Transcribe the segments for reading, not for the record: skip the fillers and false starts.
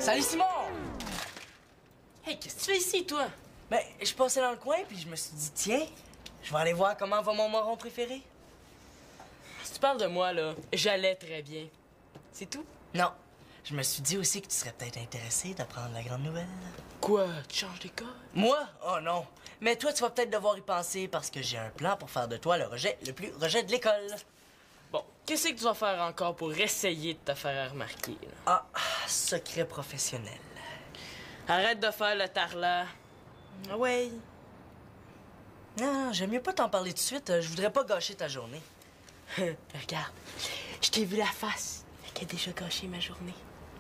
Salut Simon! Hey, qu'est-ce que tu fais ici, toi? Ben, je passais dans le coin puis je me suis dit, tiens, je vais aller voir comment va mon moron préféré. Si tu parles de moi, là, j'allais très bien. C'est tout? Non. Je me suis dit aussi que tu serais peut-être intéressé d'apprendre la grande nouvelle. Quoi? Tu changes d'école? Moi? Oh non. Mais toi, tu vas peut-être devoir y penser parce que j'ai un plan pour faire de toi le plus rejet de l'école. Bon, qu'est-ce que tu vas faire encore pour essayer de te faire remarquer, là? Ah, secret professionnel. Arrête de faire le tarlat. Ah ouais. Non, j'aime mieux pas t'en parler tout de suite. Je voudrais pas gâcher ta journée. Regarde, je t'ai vu la face. Fait qu'elle a déjà gâché ma journée.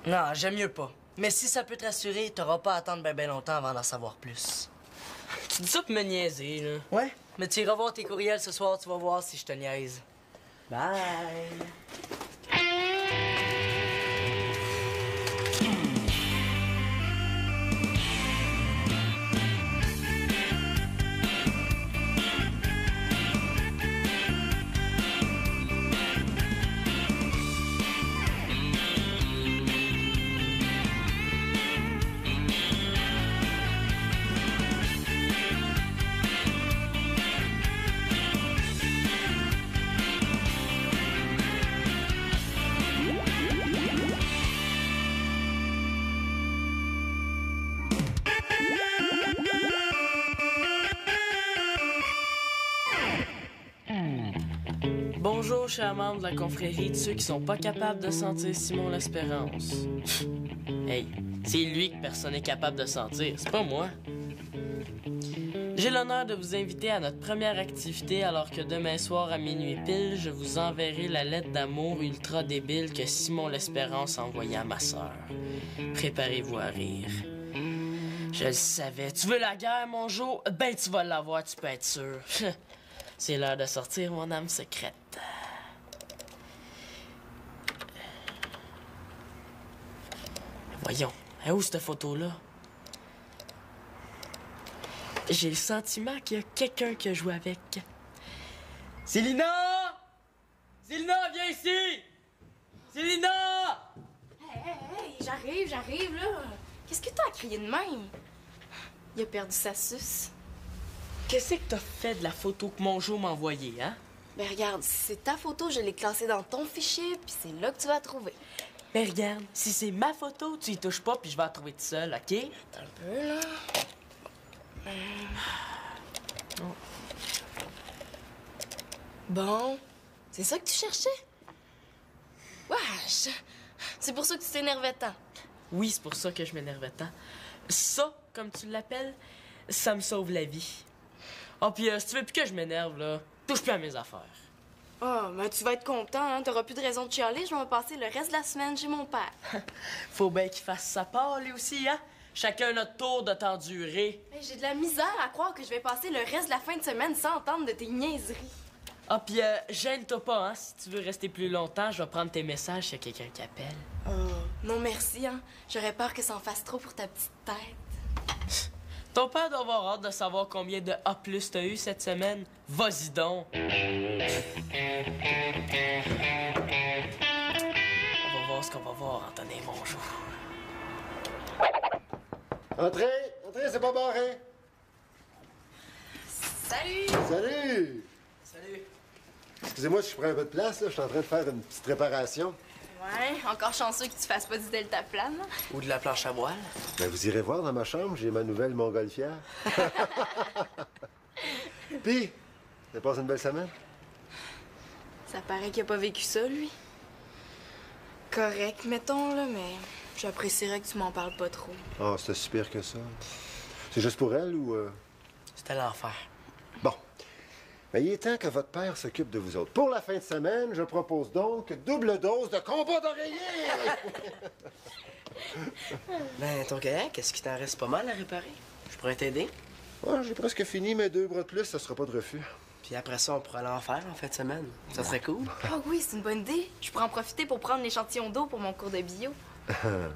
Non, j'aime mieux pas. Mais si ça peut te rassurer, t'auras pas à attendre ben longtemps avant d'en savoir plus. Tu dis ça pour me niaiser, là. Ouais, mais tu iras voir tes courriels ce soir, tu vas voir si je te niaise. Bye! Bonjour, chers membres de la confrérie de ceux qui sont pas capables de sentir Simon l'Espérance. Hey, c'est lui que personne n'est capable de sentir, c'est pas moi. J'ai l'honneur de vous inviter à notre première activité alors que demain soir à minuit pile, je vous enverrai la lettre d'amour ultra débile que Simon l'Espérance a envoyée à ma sœur. Préparez-vous à rire. Je le savais. Tu veux la guerre, mon Jo? Ben, tu vas l'avoir, tu peux être sûr. C'est l'heure de sortir, mon âme secrète. Voyons, elle est où cette photo-là? J'ai le sentiment qu'il y a quelqu'un qui a joué avec. Célina! Célina, viens ici! Célina! Hey, j'arrive, là. Qu'est-ce que t'as à crier de même? Il a perdu sa suce. Qu'est-ce que t'as fait de la photo que mon Jo m'a envoyée, hein? Ben regarde, si c'est ta photo, je l'ai classée dans ton fichier, puis c'est là que tu vas la trouver. Mais regarde, si c'est ma photo, tu y touches pas, puis je vais la trouver toute seule, OK? Attends un peu, là. Bon, c'est ça que tu cherchais? Wesh! C'est pour ça que tu t'énervais tant. Oui, c'est pour ça que je m'énervais tant. Ça, comme tu l'appelles, ça me sauve la vie. Oh, puis si tu veux plus que je m'énerve, là, touche plus à mes affaires. Oh, mais tu vas être content, hein? T'auras plus de raison de chialer. Je vais me passer le reste de la semaine chez mon père. Faut bien qu'il fasse sa part, lui aussi, hein? Chacun notre tour de t'endurer. Hey, j'ai de la misère à croire que je vais passer le reste de la fin de semaine sans entendre de tes niaiseries. Ah, puis gêne-toi pas, hein? Si tu veux rester plus longtemps, je vais prendre tes messages s'il y a quelqu'un qui appelle. Oh, non merci, hein. J'aurais peur que ça en fasse trop pour ta petite tête. Ton père doit avoir hâte de savoir combien de A+ t'as eu cette semaine. Vas-y donc. On va voir ce qu'on va voir, Antonin, bonjour. Entrez, c'est pas barré. Salut! Salut! Salut. Excusez-moi si je prends un peu de place, là. Je suis en train de faire une petite réparation. Ouais, encore chanceux que tu fasses pas du deltaplane. Ou de la planche à voile. Ben, vous irez voir dans ma chambre, j'ai ma nouvelle montgolfière. Puis, t'as passé une belle semaine? Ça paraît qu'il a pas vécu ça, lui. Correct, mettons, là, mais j'apprécierais que tu m'en parles pas trop. Ah, c'était si pire que ça. C'est juste pour elle ou... C'était l'enfer. Bon. Ben, il est temps que votre père s'occupe de vous autres. Pour la fin de semaine, je propose donc double dose de combat d'oreiller! Ben, ton kayak, est-ce qu'il t'en reste pas mal à réparer? Je pourrais t'aider. Ouais, j'ai presque fini, mes 2 bras de plus, ça sera pas de refus. Puis après ça, on pourrait aller en faire en fin de semaine. Ça serait cool. Ah oui, c'est une bonne idée. Je pourrais en profiter pour prendre l'échantillon d'eau pour mon cours de bio.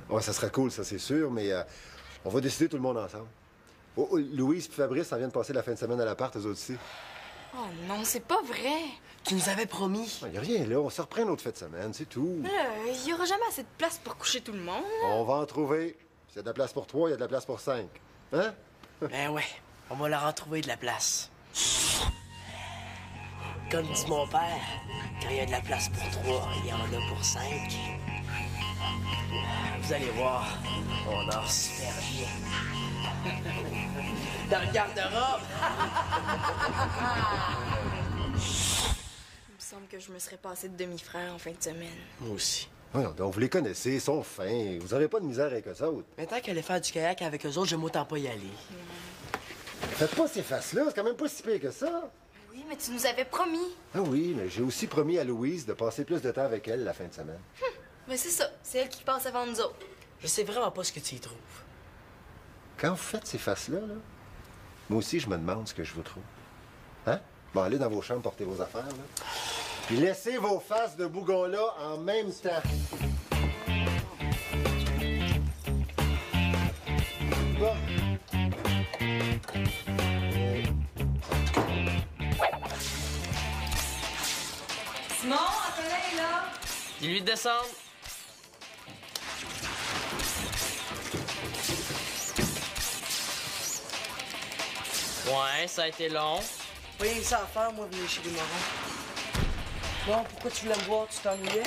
Ouais, ça sera cool, ça c'est sûr, mais on va décider tout le monde ensemble. Oh, Louise et Fabrice en viennent passer la fin de semaine à l'appart, eux autres aussi. Oh non, c'est pas vrai. Tu nous avais promis. Il n'y a rien là, on se reprend notre fête de semaine, c'est tout. Il y aura jamais assez de place pour coucher tout le monde. On va en trouver. S'il y a de la place pour 3, il y a de la place pour 5. Hein? Ben ouais, on va leur en trouver de la place. Comme dit mon père, quand il y a de la place pour 3, il y en a pour 5. Vous allez voir, on dort super bien. Dans le garde-robe. Il me semble que je me serais passé de demi-frère en fin de semaine. Moi aussi. Voyons donc, vous les connaissez, ils sont fins. Vous n'aurez pas de misère avec eux autres. Mais tant qu'elle allait faire du kayak avec eux autres, j'aime autant pas y aller. Faites pas ces faces-là, c'est quand même pas si pire que ça. Oui, mais tu nous avais promis. Ah oui, mais j'ai aussi promis à Louise de passer plus de temps avec elle la fin de semaine. Mais c'est ça, c'est elle qui passe avant nous autres. Je sais vraiment pas ce que tu y trouves. Quand vous faites ces faces-là, là, moi aussi, je me demande ce que je vous trouve. Hein? Bon, allez dans vos chambres, portez vos affaires, là. Puis laissez vos faces de bougon-là en même temps. Bon. Simon, Antonin est là. Dis-lui de descendre. Ouais, ça a été long. Pas rien que ça à faire, moi, venir chez les marrons. Bon, pourquoi tu voulais me voir? Tu t'ennuyais?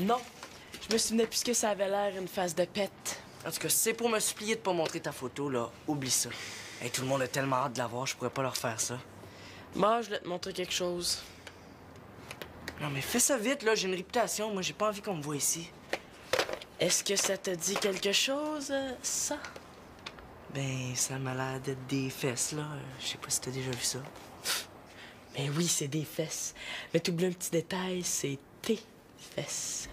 Non. Je me souvenais plus que ça avait l'air une face de pète. En tout cas, si c'est pour me supplier de pas montrer ta photo, là, oublie ça. Hey, tout le monde a tellement hâte de la voir, je pourrais pas leur faire ça. Moi, je voulais te montrer quelque chose. Non, mais fais ça vite, là. J'ai une réputation. Moi, j'ai pas envie qu'on me voie ici. Est-ce que ça te dit quelque chose, ça? Ben, ça m'a l'air d'être des fesses, là. Je sais pas si t'as déjà vu ça. Ben oui, c'est des fesses. Mais t'oublies un petit détail, c'est tes fesses.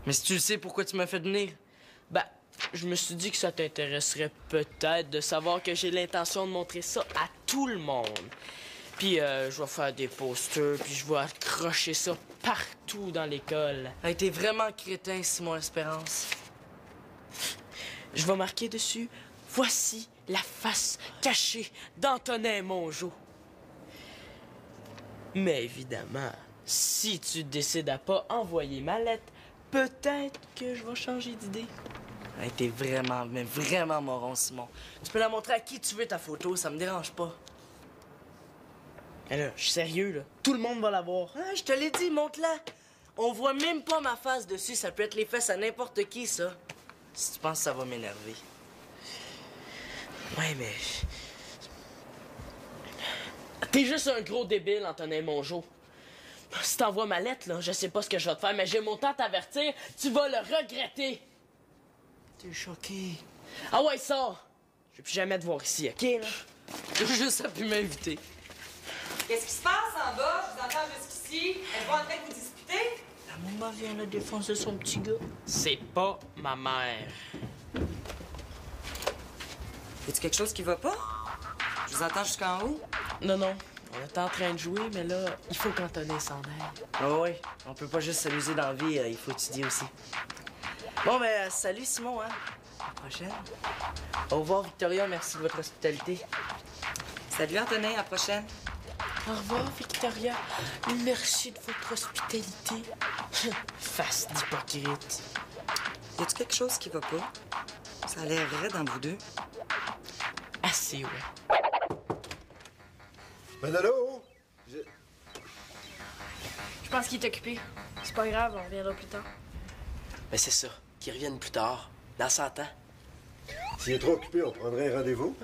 Mais si tu le sais, pourquoi tu m'as fait venir? Ben, je me suis dit que ça t'intéresserait peut-être de savoir que j'ai l'intention de montrer ça à tout le monde. Puis je vais faire des posters, puis je vais accrocher ça partout dans l'école. Hey, t'es vraiment crétin, Simon Espérance. Je vais marquer dessus « Voici la face cachée d'Antonin Mongeau ». Mais évidemment, si tu décides à pas envoyer ma lettre, peut-être que je vais changer d'idée. Hey, t'es vraiment, mais vraiment moron, Simon. Tu peux la montrer à qui tu veux, ta photo, ça me dérange pas. Mais là, je suis sérieux, là. Tout le monde va la voir. Ah, je te l'ai dit, montre-la. On voit même pas ma face dessus. Ça peut être les fesses à n'importe qui, ça. Si tu penses que ça va m'énerver. Ouais, mais... T'es juste un gros débile, Antonin Mongeau. Si t'envoies ma lettre, là, je sais pas ce que je vais te faire, mais j'ai mon temps à t'avertir. Tu vas le regretter. T'es choqué. Ah ouais, sors. Je vais plus jamais te voir ici, OK, là? J'ai juste à pu m'inviter. Qu'est-ce qui se passe en bas? Je vous entends jusqu'ici. Êtes-vous en train de vous disputer? La maman vient de défoncer son petit gars. C'est pas ma mère. Y a-t-il quelque chose qui va pas? Je vous entends jusqu'en haut. Non, non. On est en train de jouer, mais là, il faut qu'Antonin s'en aille. Ah oui, on peut pas juste s'amuser dans la vie, il faut étudier aussi. Bon, ben, salut Simon, hein. À la prochaine. Au revoir, Victoria, merci de votre hospitalité. Salut Antonin, à la prochaine. Au revoir, Victoria. Merci de votre hospitalité. Face d'hypocrite. Y a-t-il quelque chose qui va pas? Ça a l'air vrai dans vous deux. Assez, ouais. Manolo! Je pense qu'il est occupé. C'est pas grave, on reviendra plus tard. Ben, c'est ça. Qu'ils reviennent plus tard. Dans 100 ans. S'il est trop occupé, on prendrait un rendez-vous.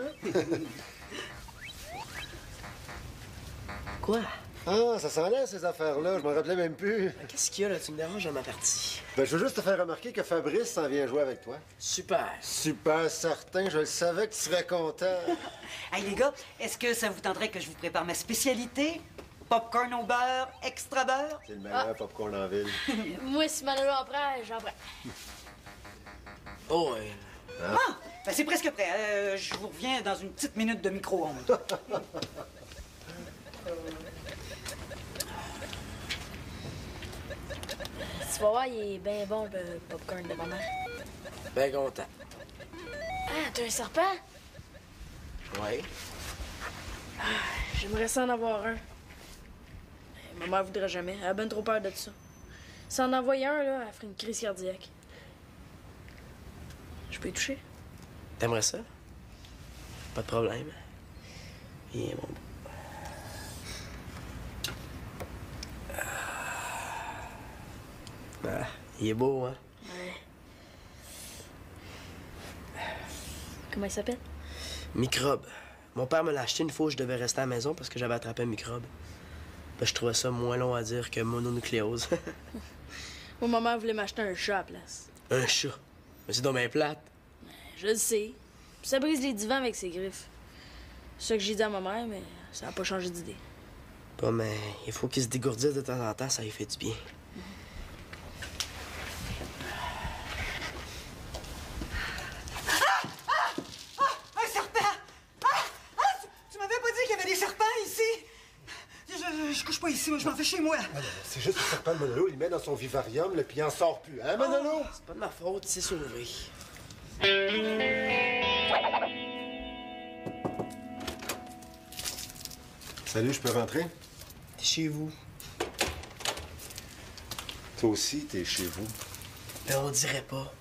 Quoi? Ah, ça s'en laisse, ces affaires-là. Je m'en rappelais même plus. Qu'est-ce qu'il y a, là? Tu me déranges dans ma partie. Ben, je veux juste te faire remarquer que Fabrice s'en vient jouer avec toi. Super. Super certain, je le savais que tu serais content. Hey les gars, est-ce que ça vous tenterait que je vous prépare ma spécialité? Popcorn au beurre, extra beurre? C'est le meilleur popcorn en ville. Moi, si Manolo en prend, j'en prends. Oh, ouais. Ah! Ben c'est presque prêt. Je vous reviens dans une petite minute de micro-ondes. Tu vas voir, il est bien bon, le popcorn de maman. Ben content. Ah, t'as un serpent? Ouais. J'aimerais ça en avoir un. Ma mère voudrait jamais. Elle a ben trop peur de ça. Si en envoyait un, là, elle ferait une crise cardiaque. Je peux y toucher? T'aimerais ça? Pas de problème. Et bon. Ah, il est beau, hein? Ouais. Comment il s'appelle? Microbe. Mon père me l'a acheté une fois où je devais rester à la maison parce que j'avais attrapé un microbe. Ben, je trouvais ça moins long à dire que mononucléose. Moi, ma mère voulait m'acheter un chat à la place. Un chat? Mais c'est donc bien plate. Je le sais. Puis ça brise les divans avec ses griffes. C'est ça que j'ai dit à ma mère, mais ça n'a pas changé d'idée. Pas, mais il faut qu'il se dégourdisse de temps en temps, ça lui fait du bien. Un serpent! Tu m'avais pas dit qu'il y avait des serpents ici? Je couche pas ici, moi, je m'en vais chez moi. C'est juste le serpent de Manolo, il le met dans son vivarium, là, puis il en sort plus. Hein, Manolo? C'est pas de ma faute, c'est sauvé. Salut, je peux rentrer? T'es chez vous. Toi aussi, t'es chez vous. Ben, on dirait pas.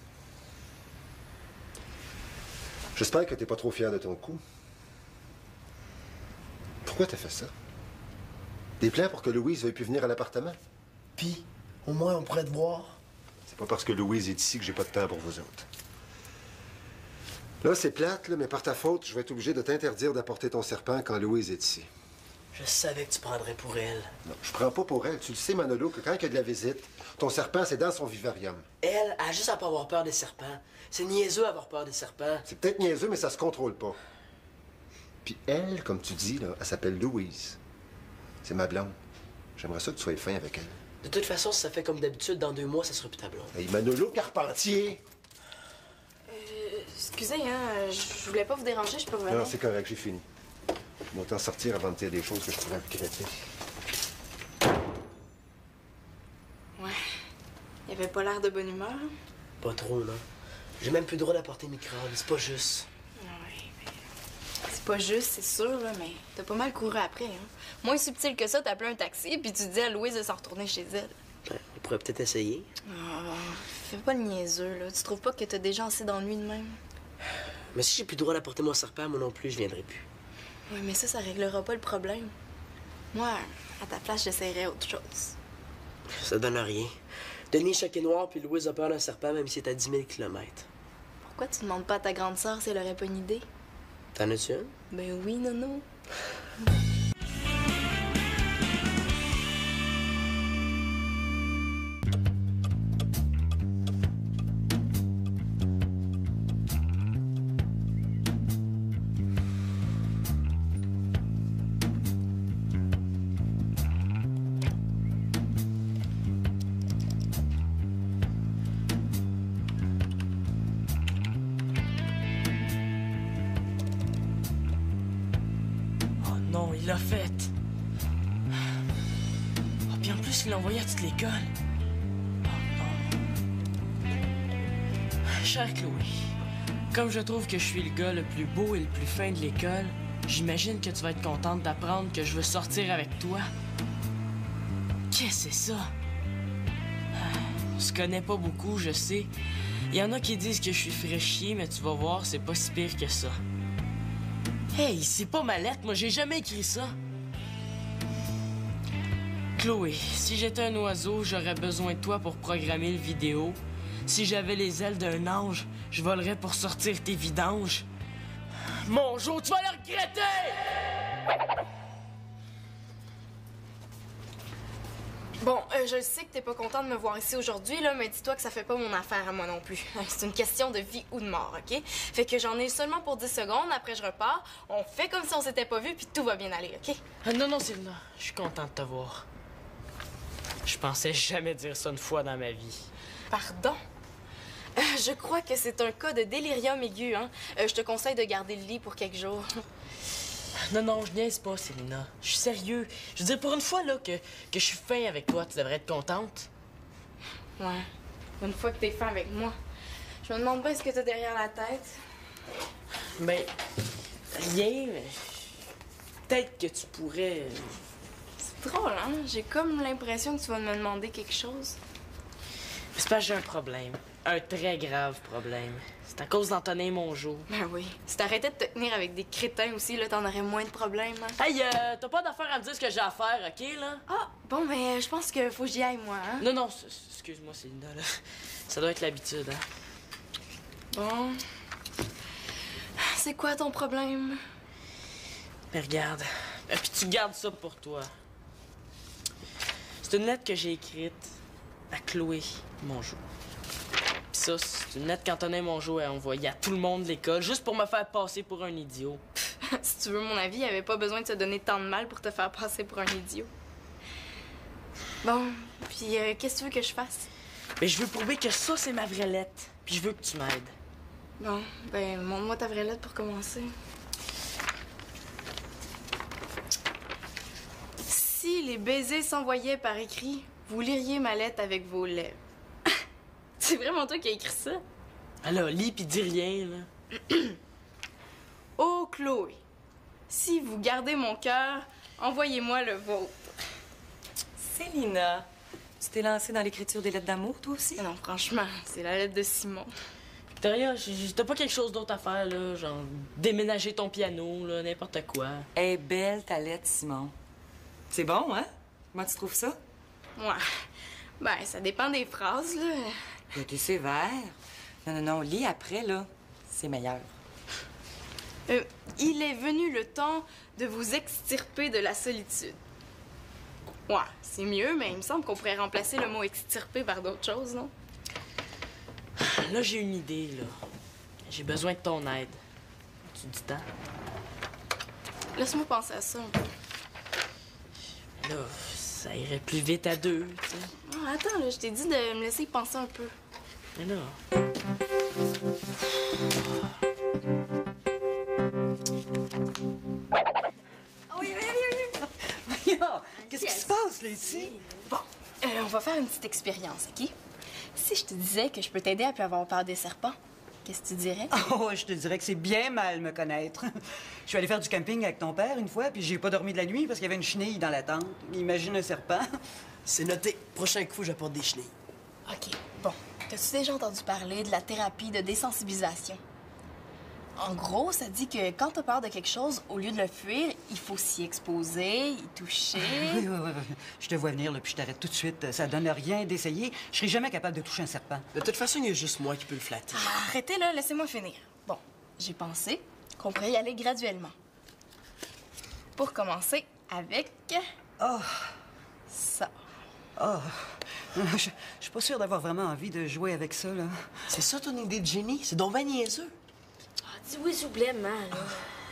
J'espère que t'es pas trop fier de ton coup. Pourquoi t'as fait ça? Des plans pour que Louise veuille plus venir à l'appartement? Pis, au moins, on pourrait te voir. C'est pas parce que Louise est ici que j'ai pas de temps pour vous autres. Là, c'est plate, là, mais par ta faute, je vais être obligé de t'interdire d'apporter ton serpent quand Louise est ici. Je savais que tu prendrais pour elle. Non, je prends pas pour elle. Tu le sais, Manolo, que quand il y a de la visite, ton serpent, c'est dans son vivarium. Elle a juste à pas avoir peur des serpents. C'est niaiseux avoir peur des serpents. C'est peut-être niaiseux, mais ça se contrôle pas. Puis elle, comme tu dis, là, elle s'appelle Louise. C'est ma blonde. J'aimerais ça que tu sois fin avec elle. De toute façon, si ça fait comme d'habitude, dans 2 mois, ça sera plus ta blonde. Hey, Manolo Carpentier! Excusez, hein, je voulais pas vous déranger, je peux revenir. Non, c'est correct, j'ai fini. Je vais t'en sortir avant de dire des choses que je pourrais regretter. Ouais. Il avait pas l'air de bonne humeur. Pas trop, non. J'ai même plus le droit d'apporter microbe, c'est pas juste. C'est pas juste, c'est sûr, là, mais t'as pas mal couru après, hein. Moins subtil que ça, t'as appelé un taxi, puis tu dis à Louise de s'en retourner chez elle. Ben, on pourrait peut-être essayer. Ah, fais pas le niaiseux, là. Tu trouves pas que t'as déjà assez d'ennui de même? Mais si j'ai plus le droit d'apporter mon serpent, moi non plus, je viendrai plus. Oui, mais ça réglera pas le problème. Moi, à ta place, j'essaierais autre chose. Ça donne rien. Denis Choc est noir, puis Louise a peur d'un serpent, même si c'est à 10 000 km. Pourquoi tu demandes pas à ta grande sœur si elle aurait pas une idée? T'en as-tu une? Ben oui, Nono. Non, il l'a fait. Oh, puis en plus, il l'a envoyé à toute l'école. Oh non. Chère Chloé, comme je trouve que je suis le gars le plus beau et le plus fin de l'école, j'imagine que tu vas être contente d'apprendre que je veux sortir avec toi. Qu'est-ce que c'est ça? On se connaît pas beaucoup, je sais. Il y en a qui disent que je suis fraîchier, mais tu vas voir, c'est pas si pire que ça. Hey, c'est pas ma lettre, moi j'ai jamais écrit ça. Chloé, si j'étais un oiseau, j'aurais besoin de toi pour programmer le vidéo. Si j'avais les ailes d'un ange, je volerais pour sortir tes vidanges. Mon jour, tu vas le regretter! Bon, je sais que t'es pas content de me voir ici aujourd'hui, là, mais dis-toi que ça fait pas mon affaire à moi non plus. C'est une question de vie ou de mort, OK? Fait que j'en ai seulement pour 10 secondes, après je repars, on fait comme si on s'était pas vu, puis tout va bien aller, OK? Non, non, Sylvia, je suis content de te voir. Je pensais jamais dire ça une fois dans ma vie. Pardon? Je crois que c'est un cas de délirium aigu, hein? Je te conseille de garder le lit pour quelques jours. Non, non, je niaise pas, Célina. Je suis sérieux. Je veux dire, pour une fois, là, que je suis fin avec toi, tu devrais être contente. Ouais. Une fois que t'es fin avec moi. Je me demande pas ce que t'as derrière la tête. Ben, rien, mais peut-être que tu pourrais... Drôle, hein? J'ai comme l'impression que tu vas me demander quelque chose. C'est parce que j'ai un problème. Un très grave problème. C'est à cause d'Antonin Mongeau. Ben oui. Si t'arrêtais de te tenir avec des crétins aussi, là, t'en aurais moins de problèmes, hein? Hey, t'as pas d'affaire à me dire ce que j'ai à faire, OK, là? Ah, bon, mais je pense que faut que j'y aille, moi, hein? Non, non, excuse-moi, Célina, là. Ça doit être l'habitude, hein. Bon. C'est quoi ton problème? Mais regarde. Puis tu gardes ça pour toi. C'est une lettre que j'ai écrite à Chloé Mongeau. Pis ça, c'est une lettre qu'Antonin Mongeau a envoyée à tout le monde de l'école, juste pour me faire passer pour un idiot. Si tu veux mon avis, il avait pas besoin de se donner tant de mal pour te faire passer pour un idiot. Bon, puis qu'est-ce que tu veux que je fasse? Mais je veux prouver que ça, c'est ma vraie lettre. Puis je veux que tu m'aides. Bon, ben, montre-moi ta vraie lettre pour commencer. Si les baisers s'envoyaient par écrit, vous liriez ma lettre avec vos lèvres. C'est vraiment toi qui as écrit ça? Alors, lis pis dis rien, là. Oh, Chloé, si vous gardez mon cœur, envoyez-moi le vôtre. Célina, tu t'es lancée dans l'écriture des lettres d'amour, toi aussi? Non, franchement, c'est la lettre de Simon. Victoria, t'as pas quelque chose d'autre à faire, là? Genre, déménager ton piano, là, n'importe quoi. Elle est belle, ta lettre, Simon. C'est bon, hein? Comment tu trouves ça? Ouais. Ben, ça dépend des phrases, là. T'es sévère. Non, lis après, là. C'est meilleur. Il est venu le temps de vous extirper de la solitude. Ouais, c'est mieux, mais il me semble qu'on pourrait remplacer le mot extirper par d'autres choses, non? Là, j'ai une idée, là. J'ai besoin de ton aide. Tu dis tant? Laisse-moi penser à ça un peu. Là, ça irait plus vite à deux, tu sais. Ah, attends, là, je t'ai dit de me laisser y penser un peu. Mais là... Qu'est-ce qui se passe, là, ici? Bon, on va faire une petite expérience, OK? Si je te disais que je peux t'aider à plus avoir peur des serpents, qu'est-ce que tu dirais? Oh, je te dirais que c'est bien mal me connaître. Je suis allé faire du camping avec ton père une fois, puis j'ai pas dormi de la nuit parce qu'il y avait une chenille dans la tente. Imagine un serpent. C'est noté. Prochain coup, j'apporte des chenilles. OK, bon. T'as-tu déjà entendu parler de la thérapie de désensibilisation? En gros, ça dit que quand t'as peur de quelque chose, au lieu de le fuir, il faut s'y exposer, y toucher. Oui. Je te vois venir, là, puis je t'arrête tout de suite. Ça donne rien d'essayer. Je serai jamais capable de toucher un serpent. De toute façon, il y a juste moi qui peux le flatter. Arrêtez là, laissez-moi finir. Bon, j'ai pensé qu'on pourrait y aller graduellement. Pour commencer avec... Oh, ça. oh. Je suis pas sûre d'avoir vraiment envie de jouer avec ça, là. C'est ça ton idée de génie? C'est donc ben niaiseux. Dis oui, s'il vous plaît, man.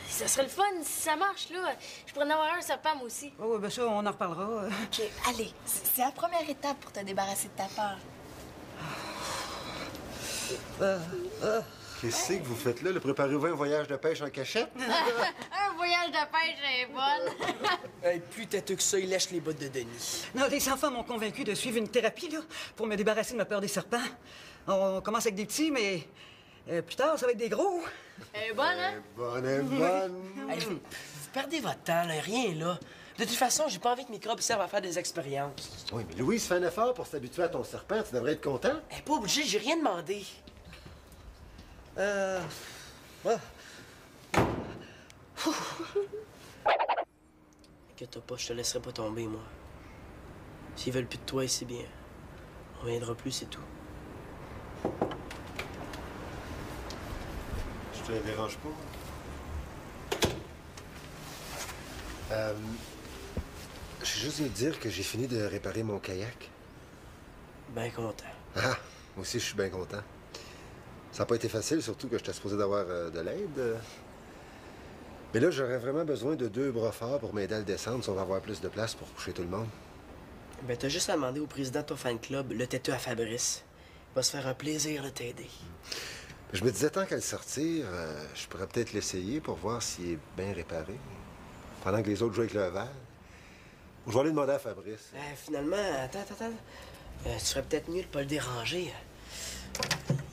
Ça serait le fun si ça marche, là. Je pourrais en avoir un serpent, moi aussi. Oh, ben ça, on en reparlera. OK, allez, c'est la première étape pour te débarrasser de ta peur. Qu'est-ce que vous faites là? Le préparez-vous un voyage de pêche en cachette? Un voyage de pêche est bonne. Hey, plus têteux que ça, il lèche les bottes de Denis. Non, les enfants m'ont convaincu de suivre une thérapie, là, pour me débarrasser de ma peur des serpents. On commence avec des petits, mais plus tard, ça va être des gros. Elle est bonne, hein? Bonne. Hey, vous perdez votre temps, là, rien là. De toute façon, j'ai pas envie que microbes servent à faire des expériences. Oui, mais Louise fait un effort pour s'habituer à ton serpent. Tu devrais être content. Elle est pas obligée, j'ai rien demandé. Inquiète-toi pas, je te laisserai pas tomber, moi. S'ils veulent plus de toi, c'est bien. On reviendra plus, c'est tout. Je te dérange pas. J'ai juste voulu te dire que j'ai fini de réparer mon kayak. Ben content. Ah, moi aussi, je suis bien content. Ça n'a pas été facile, surtout que j'étais supposé d'avoir de l'aide. Mais là, j'aurais vraiment besoin de 2 bras forts pour m'aider à le descendre si on va avoir plus de place pour coucher tout le monde. Ben t'as juste à demander au président de ton fan club, le têteux à Fabrice. Il va se faire un plaisir de t'aider. Je me disais, tant qu'à le sortir, je pourrais peut-être l'essayer pour voir s'il est bien réparé. Pendant que les autres jouent avec le verre. Je vais aller demander à Fabrice. Finalement, attends. Tu ferais peut-être mieux de pas le déranger.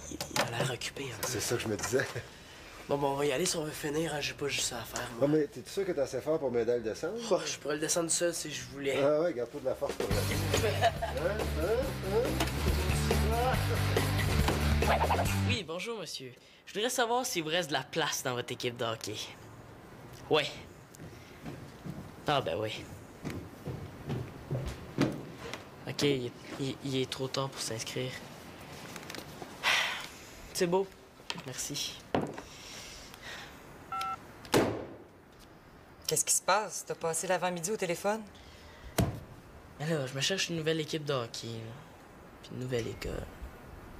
Il a l'air occupé. Hein. C'est ça que je me disais. Bon, on va y aller si on veut finir, hein. J'ai pas juste ça à faire, Ah, moi. mais t'es sûr que t'es assez fort pour m'aider à le descendre? Oh, je pourrais le descendre seul si je voulais. Ah ouais, garde-toi de la force pour Oui, bonjour, monsieur. Je voudrais savoir s'il vous reste de la place dans votre équipe de hockey. Ouais. Ah, ben oui. OK, il est trop tard pour s'inscrire. C'est beau. Merci. Qu'est-ce qui se passe? T'as passé l'avant-midi au téléphone? Mais là, je me cherche une nouvelle équipe de hockey, là. Puis une nouvelle école.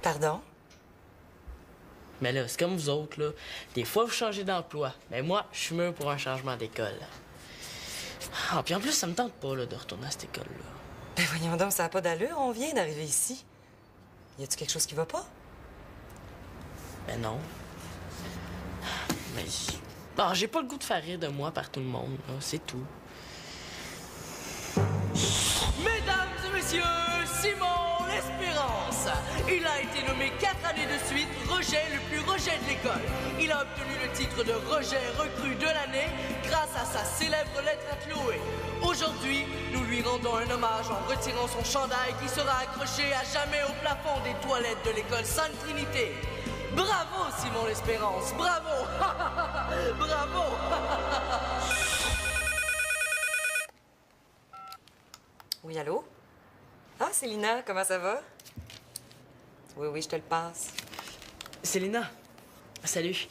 Pardon? Mais là, c'est comme vous autres, là. Des fois, vous changez d'emploi. Mais moi, je suis mieux pour un changement d'école. Ah, puis en plus, ça me tente pas, là, de retourner à cette école-là. Ben voyons donc, ça n'a pas d'allure. On vient d'arriver ici. Y a-tu quelque chose qui va pas? Ben non. Mais... Ah, j'ai pas le goût de faire rire de moi par tout le monde, là. C'est tout. Mesdames et messieurs, Simon L'Espérance. Il a été nommé 4 années de suite rejet le plus rejet de l'école. Il a obtenu le titre de rejet recrue de l'année grâce à sa célèbre lettre à Chloé. Aujourd'hui, nous lui rendons un hommage en retirant son chandail qui sera accroché à jamais au plafond des toilettes de l'école Sainte-Trinité. Bravo, Simon L'Espérance, bravo. Bravo. Oui, allô? Ah, Célina, comment ça va? Oui, je te le passe. Célina, salut.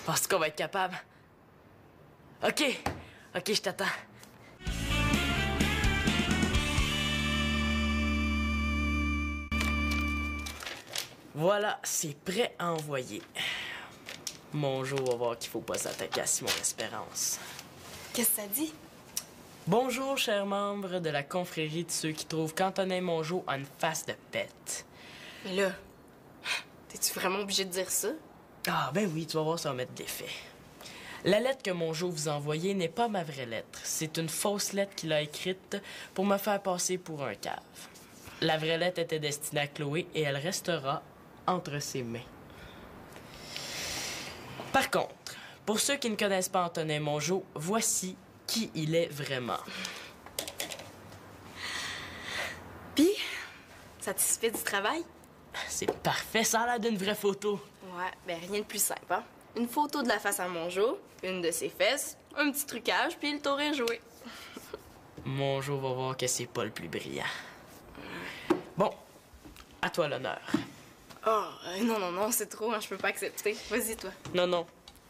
Penses-tu qu'on va être capable? OK, je t'attends. Voilà, c'est prêt à envoyer. Mongeau va voir qu'il faut pas s'attaquer à Simon L'Espérance. Qu'est-ce que ça dit? Bonjour, chers membres de la confrérie de ceux qui trouvent qu'Antonin Mongeau a une face de pète. Mais là, t'es-tu vraiment obligé de dire ça? Ah, ben oui, tu vas voir, ça va mettre de l'effet. La lettre que Mongeau vous a envoyée n'est pas ma vraie lettre. C'est une fausse lettre qu'il a écrite pour me faire passer pour un cave. La vraie lettre était destinée à Chloé et elle restera entre ses mains. Par contre, pour ceux qui ne connaissent pas Antonin Mongeau, voici qui il est vraiment. Puis, satisfait du travail? C'est parfait, ça a l'air d'une vraie photo. Ouais, ben rien de plus simple, hein? Une photo de la face à Mongeau, une de ses fesses, un petit trucage, puis le tour est joué. Mongeau va voir que c'est pas le plus brillant. Bon, à toi l'honneur. Oh, non, c'est trop, hein, je peux pas accepter. Vas-y, toi. Non,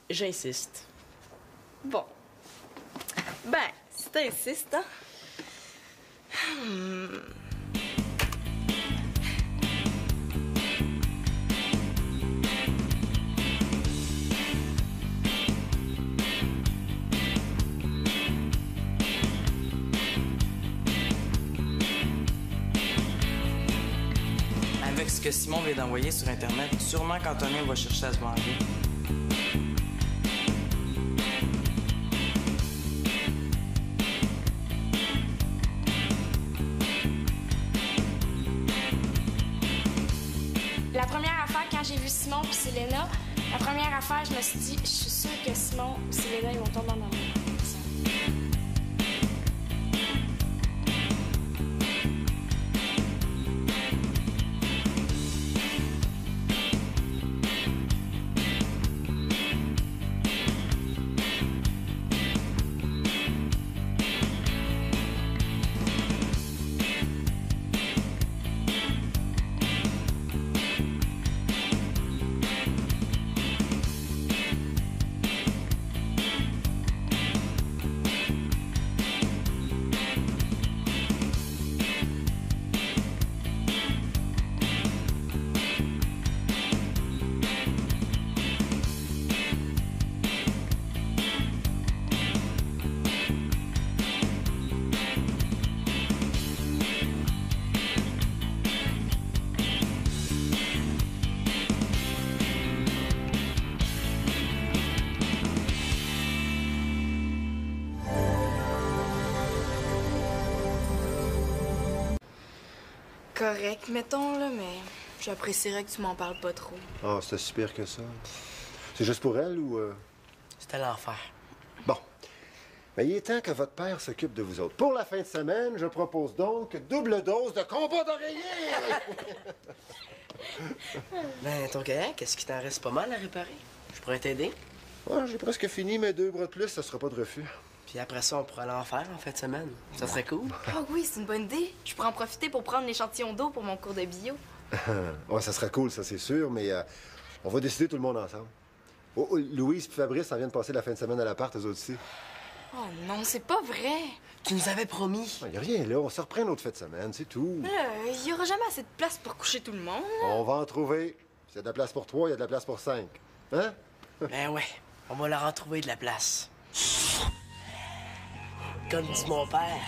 j'insiste. Bon. Ben, si t'insistes, hein? Avec ce que Simon vient d'envoyer sur Internet, sûrement qu'Antonin va chercher à se venger. La première affaire, quand j'ai vu Simon et Selena, la première affaire, je me suis dit, je suis sûre que Simon et Selena, ils vont tomber en amour. Correct, mettons, là, mais J'apprécierais que tu m'en parles pas trop. Ah, c'était si pire que ça. C'est juste pour elle ou... C'était l'enfer. Bon. Ben, il est temps que votre père s'occupe de vous autres. Pour la fin de semaine, je propose donc double dose de combat d'oreiller! Ben, ton kayak, est-ce qu'il t'en reste pas mal à réparer? Je pourrais t'aider. Ouais, j'ai presque fini mes 2 bras de plus, ça sera pas de refus. Puis après ça, on pourrait aller en faire en fin de semaine. Ça serait cool. Ah oui, c'est une bonne idée. Je pourrais en profiter pour prendre l'échantillon d'eau pour mon cours de bio. Ouais, ça sera cool, ça c'est sûr, mais on va décider tout le monde ensemble. Oh, Louise et Fabrice en viennent passer la fin de semaine à l'appart, eux autres aussi. Oh non, c'est pas vrai. Tu nous avais promis. Il n'y a rien là, on se reprend une autre fin de semaine, c'est tout. Il y aura jamais assez de place pour coucher tout le monde. On va en trouver. S'il y a de la place pour 3, il y a de la place pour 5. Hein? Ben ouais, on va leur en trouver de la place. Comme dit mon père,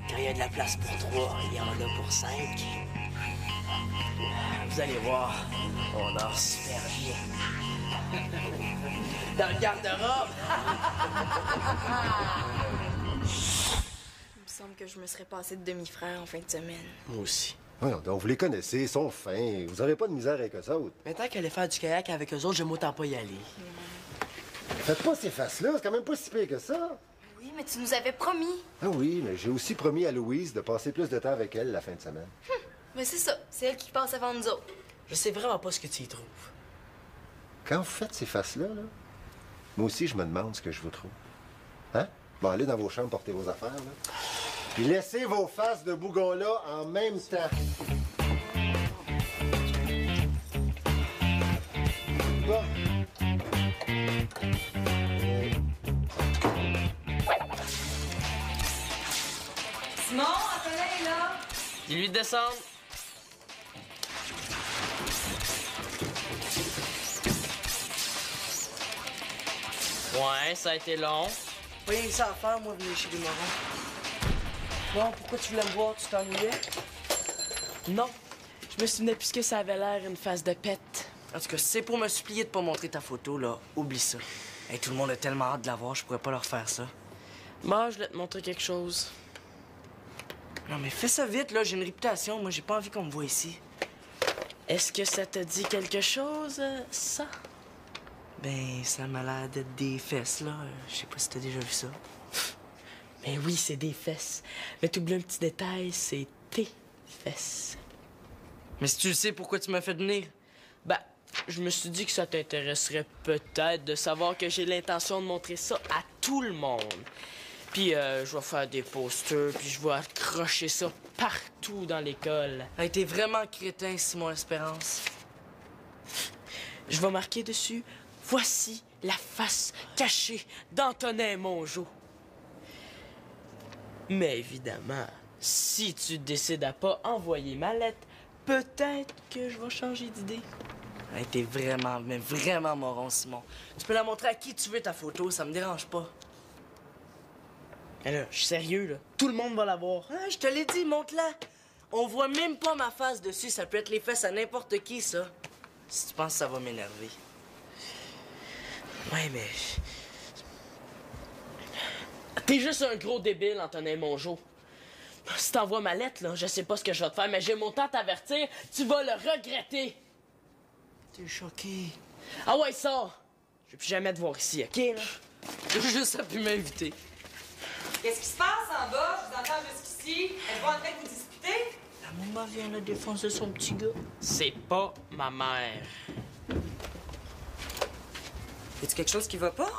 quand il y a de la place pour 3, il y en a pour 5. Vous allez voir, on dort super bien. Dans le garde-robe. Il me semble que je me serais passé de demi-frère en fin de semaine. Moi aussi. Voyons donc, vous les connaissez, ils sont fins. Vous n'aurez pas de misère avec eux autres. Mais tant qu'elle allait faire du kayak avec eux autres, j'aime autant pas y aller. Faites pas ces faces-là, c'est quand même pas si pire que ça. Oui, mais tu nous avais promis. Ah oui, mais j'ai aussi promis à Louise de passer plus de temps avec elle la fin de semaine. Mais c'est ça, c'est elle qui passe avant nous autres. Je sais vraiment pas ce que tu y trouves. Quand vous faites ces faces-là, là, moi aussi, je me demande ce que je vous trouve. Hein? Bon, allez dans vos chambres, portez vos affaires, là. Puis laissez vos faces de bougon-là en même temps. Bon. Simon, Antonin est là. Dis-lui de descendre. Ouais, ça a été long. Oui, ça à faire, moi, venir chez les morons. Bon, pourquoi tu voulais me voir? Tu t'ennuyais? Non, je me souvenais plus que ça avait l'air une face de pète. En tout cas, si c'est pour me supplier de pas montrer ta photo, là, oublie ça. Hey, tout le monde a tellement hâte de la voir, je pourrais pas leur faire ça. Moi, je voulais te montrer quelque chose. Non, mais fais ça vite, là, j'ai une réputation. Moi, j'ai pas envie qu'on me voie ici. Est-ce que ça te dit quelque chose, ça? Ben, ça m'a l'air d'être des fesses, là. Je sais pas si t'as déjà vu ça. Ben oui, c'est des fesses. Mais t'oublies un petit détail, c'est tes fesses. Mais si tu le sais, pourquoi tu m'as fait venir? Ben, je me suis dit que ça t'intéresserait peut-être de savoir que j'ai l'intention de montrer ça à tout le monde. Puis je vais faire des posters, puis je vais accrocher ça partout dans l'école. Hey, t'es vraiment crétin, Simon Espérance. Je vais marquer dessus « Voici la face cachée d'Antonin Mongeau ». Mais évidemment, si tu décides à pas envoyer ma lettre, peut-être que je vais changer d'idée. Hey, t'es vraiment, mais vraiment moron, Simon. Tu peux la montrer à qui tu veux, ta photo, ça me dérange pas. Mais là, je suis sérieux, là. Tout le monde va la voir. Ah, je te l'ai dit, montre-la. On voit même pas ma face dessus, ça peut être les fesses à n'importe qui, ça. Si tu penses que ça va m'énerver. Ouais, mais... T'es juste un gros débile, Antonin Mongeau. Si t'envoies ma lettre, là, je sais pas ce que je vais te faire, mais j'ai mon temps à t'avertir, tu vas le regretter. T'es choqué. Ah ouais, sors! Je vais plus jamais te voir ici, OK, là? Juste à pu m'inviter. Qu'est-ce qui se passe en bas? Je vous entends jusqu'ici. Êtes-vous en train de vous disputer? La maman vient de défoncer son petit gars. C'est pas ma mère. Y a-tu quelque chose qui va pas?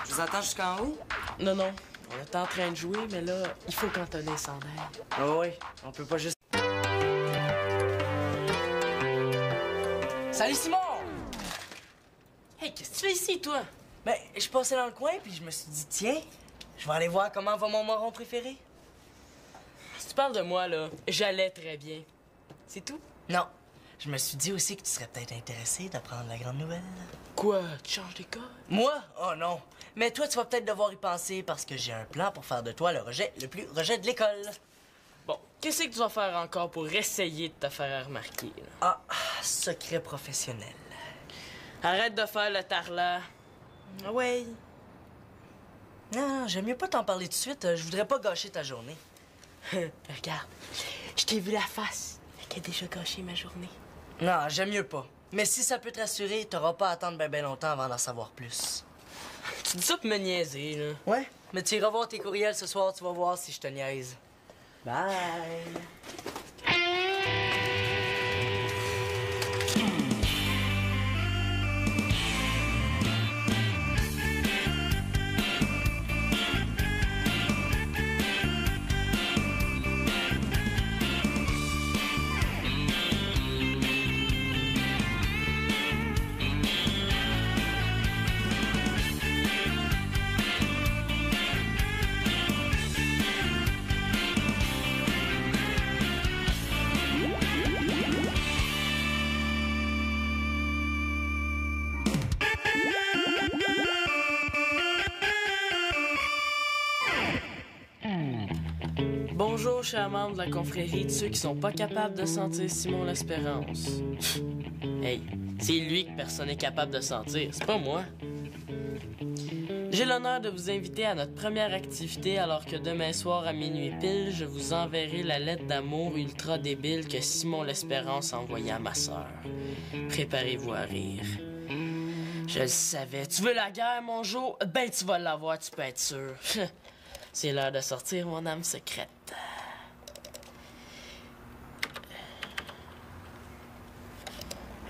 Je vous entends jusqu'en haut. Non, non. On est en train de jouer, mais là, il faut qu'Antonin s'en aille. Ah oui, on peut pas juste... Salut, Simon! Hey, qu'est-ce que tu fais ici, toi? Ben, je passais dans le coin, puis je me suis dit, tiens, je vais aller voir comment va mon moron préféré. Si tu parles de moi, là, j'allais très bien. C'est tout? Non. Je me suis dit aussi que tu serais peut-être intéressé d'apprendre la grande nouvelle. Quoi? Tu changes d'école? Moi? Oh non. Mais toi, tu vas peut-être devoir y penser parce que j'ai un plan pour faire de toi le plus rejet de l'école. Bon, qu'est-ce que tu vas faire encore pour essayer de te faire remarquer, là? Ah, secret professionnel. Arrête de faire le tarlat. Ah ouais. Non, j'aime mieux pas t'en parler tout de suite. Je voudrais pas gâcher ta journée. Regarde, je t'ai vu la face. Elle a déjà gâché ma journée. Non, j'aime mieux pas. Mais si ça peut te rassurer, t'auras pas à attendre ben longtemps avant d'en savoir plus. Tu dis ça pour me niaiser, là. Ouais, mais tu iras voir tes courriels ce soir, tu vas voir si je te niaise. Bye! Bonjour, chers membres de la confrérie de ceux qui sont pas capables de sentir Simon l'Espérance. Hey, c'est lui que personne n'est capable de sentir, c'est pas moi. J'ai l'honneur de vous inviter à notre première activité alors que demain soir à minuit pile, je vous enverrai la lettre d'amour ultra débile que Simon l'Espérance a envoyée à ma sœur. Préparez-vous à rire. Je le savais. Tu veux la guerre, mon Jo? Ben, tu vas l'avoir, tu peux être sûr. C'est l'heure de sortir mon âme secrète.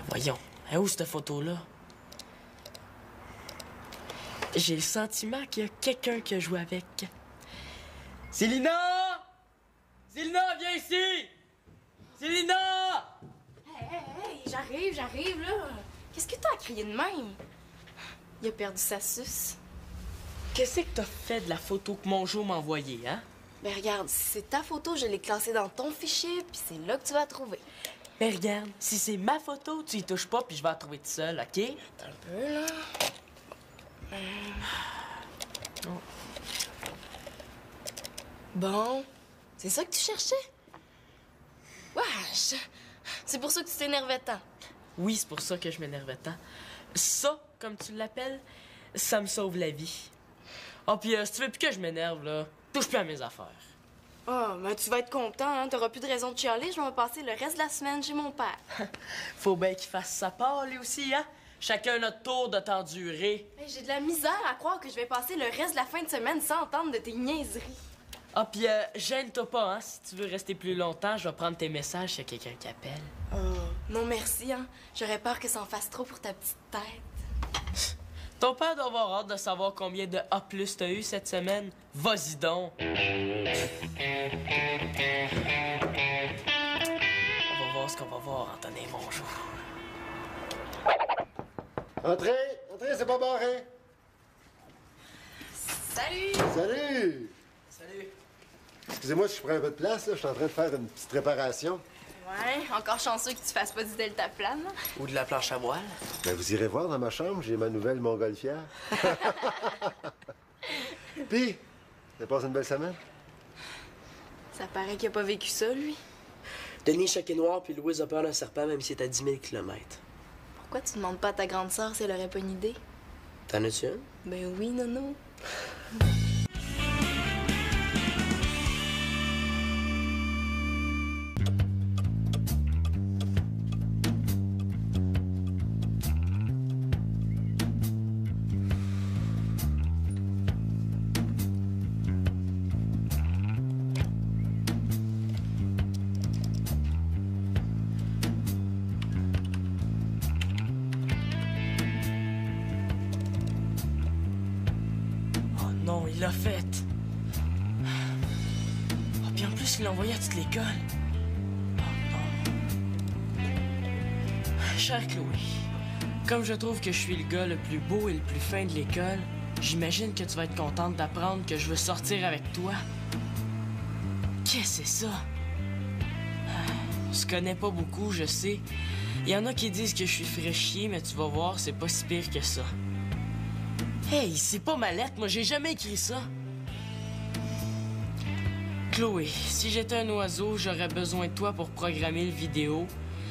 Voyons, où cette photo-là? J'ai le sentiment qu'il y a quelqu'un qui a joué avec. Célina! Célina, viens ici! Célina! Hey, j'arrive, là. Qu'est-ce que t'as à crier de même? Il a perdu sa suce. Qu'est-ce que t'as fait de la photo que mon Jo m'a envoyée, hein? Ben regarde, si c'est ta photo, je l'ai classée dans ton fichier, puis c'est là que tu vas la trouver. Mais regarde, si c'est ma photo, tu y touches pas, puis je vais la trouver toute seule, OK? Attends un peu, là. Bon, c'est ça que tu cherchais? Wesh! C'est pour ça que tu t'énervais tant. Oui, c'est pour ça que je m'énervais tant. Ça, comme tu l'appelles, ça me sauve la vie. Oh, puis si tu veux plus que je m'énerve, là, touche plus à mes affaires. Ah, mais tu vas être content, hein? T'auras plus de raison de chialer. Je vais passer le reste de la semaine chez mon père. Faut bien qu'il fasse sa part, lui aussi, hein? Chacun notre tour de t'endurer. Hey, j'ai de la misère à croire que je vais passer le reste de la fin de semaine sans entendre de tes niaiseries. Ah, puis gêne-toi pas, hein? Si tu veux rester plus longtemps, je vais prendre tes messages s'il y a quelqu'un qui appelle. Oh, non merci, hein? J'aurais peur que ça en fasse trop pour ta petite tête. Ton père doit avoir hâte de savoir combien de A+ t'as eu cette semaine. Vas-y donc! On va voir ce qu'on va voir, Antonin, bonjour. Entrez, c'est pas barré. Salut! Salut! Salut! Excusez-moi si je prends un peu de place, là. Je suis en train de faire une petite réparation. Ouais, encore chanceux que tu fasses pas du deltaplane. Ou de la planche à voile. Ben, vous irez voir dans ma chambre, j'ai ma nouvelle montgolfière. Puis, t'as passé une belle semaine? Ça paraît qu'il a pas vécu ça, lui. Denis Choquet Noir puis Louise a peur d'un serpent même si c'est à 10 000 km. Pourquoi tu demandes pas à ta grande sœur si elle aurait pas une idée? T'en as-tu une? Ben oui, Nono. Non, il l'a fait. Oh, puis en plus, il l'a envoyé à toute l'école. Oh non. Chère Chloé, comme je trouve que je suis le gars le plus beau et le plus fin de l'école, j'imagine que tu vas être contente d'apprendre que je veux sortir avec toi. Qu'est-ce que c'est ça? On se connaît pas beaucoup, je sais. Il y en a qui disent que je suis fraîchier, mais tu vas voir, c'est pas si pire que ça. Hey, c'est pas ma lettre, moi j'ai jamais écrit ça. Chloé, si j'étais un oiseau, j'aurais besoin de toi pour programmer le vidéo.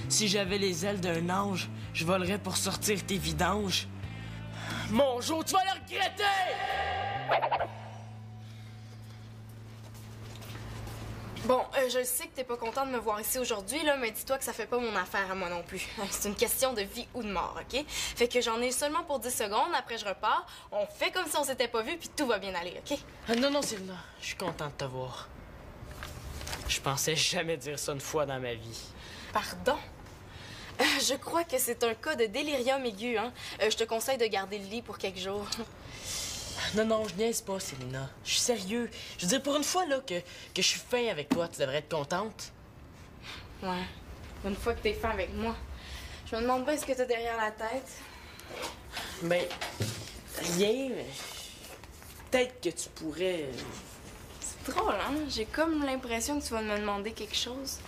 Si j'avais les ailes d'un ange, je volerais pour sortir tes vidanges. Mon Jo, tu vas le regretter! Bon, je sais que t'es pas content de me voir ici aujourd'hui, là, mais dis-toi que ça fait pas mon affaire à moi non plus. C'est une question de vie ou de mort, OK? Fait que j'en ai seulement pour 10 secondes, après je repars, on fait comme si on s'était pas vu, puis tout va bien aller, OK? Non, non, Selena, je suis content de te voir. Je pensais jamais dire ça une fois dans ma vie. Pardon? Je crois que c'est un cas de délirium aigu, hein? Je te conseille de garder le lit pour quelques jours. Non, non, je niaise pas, Selena. Je suis sérieux. Je veux dire, pour une fois, là, que je suis fin avec toi, tu devrais être contente. Ouais. Une fois que t'es fin avec moi. Je me demande pas ce que t'as derrière la tête. Ben, rien, mais... Peut-être que tu pourrais... C'est drôle, hein? J'ai comme l'impression que tu vas me demander quelque chose.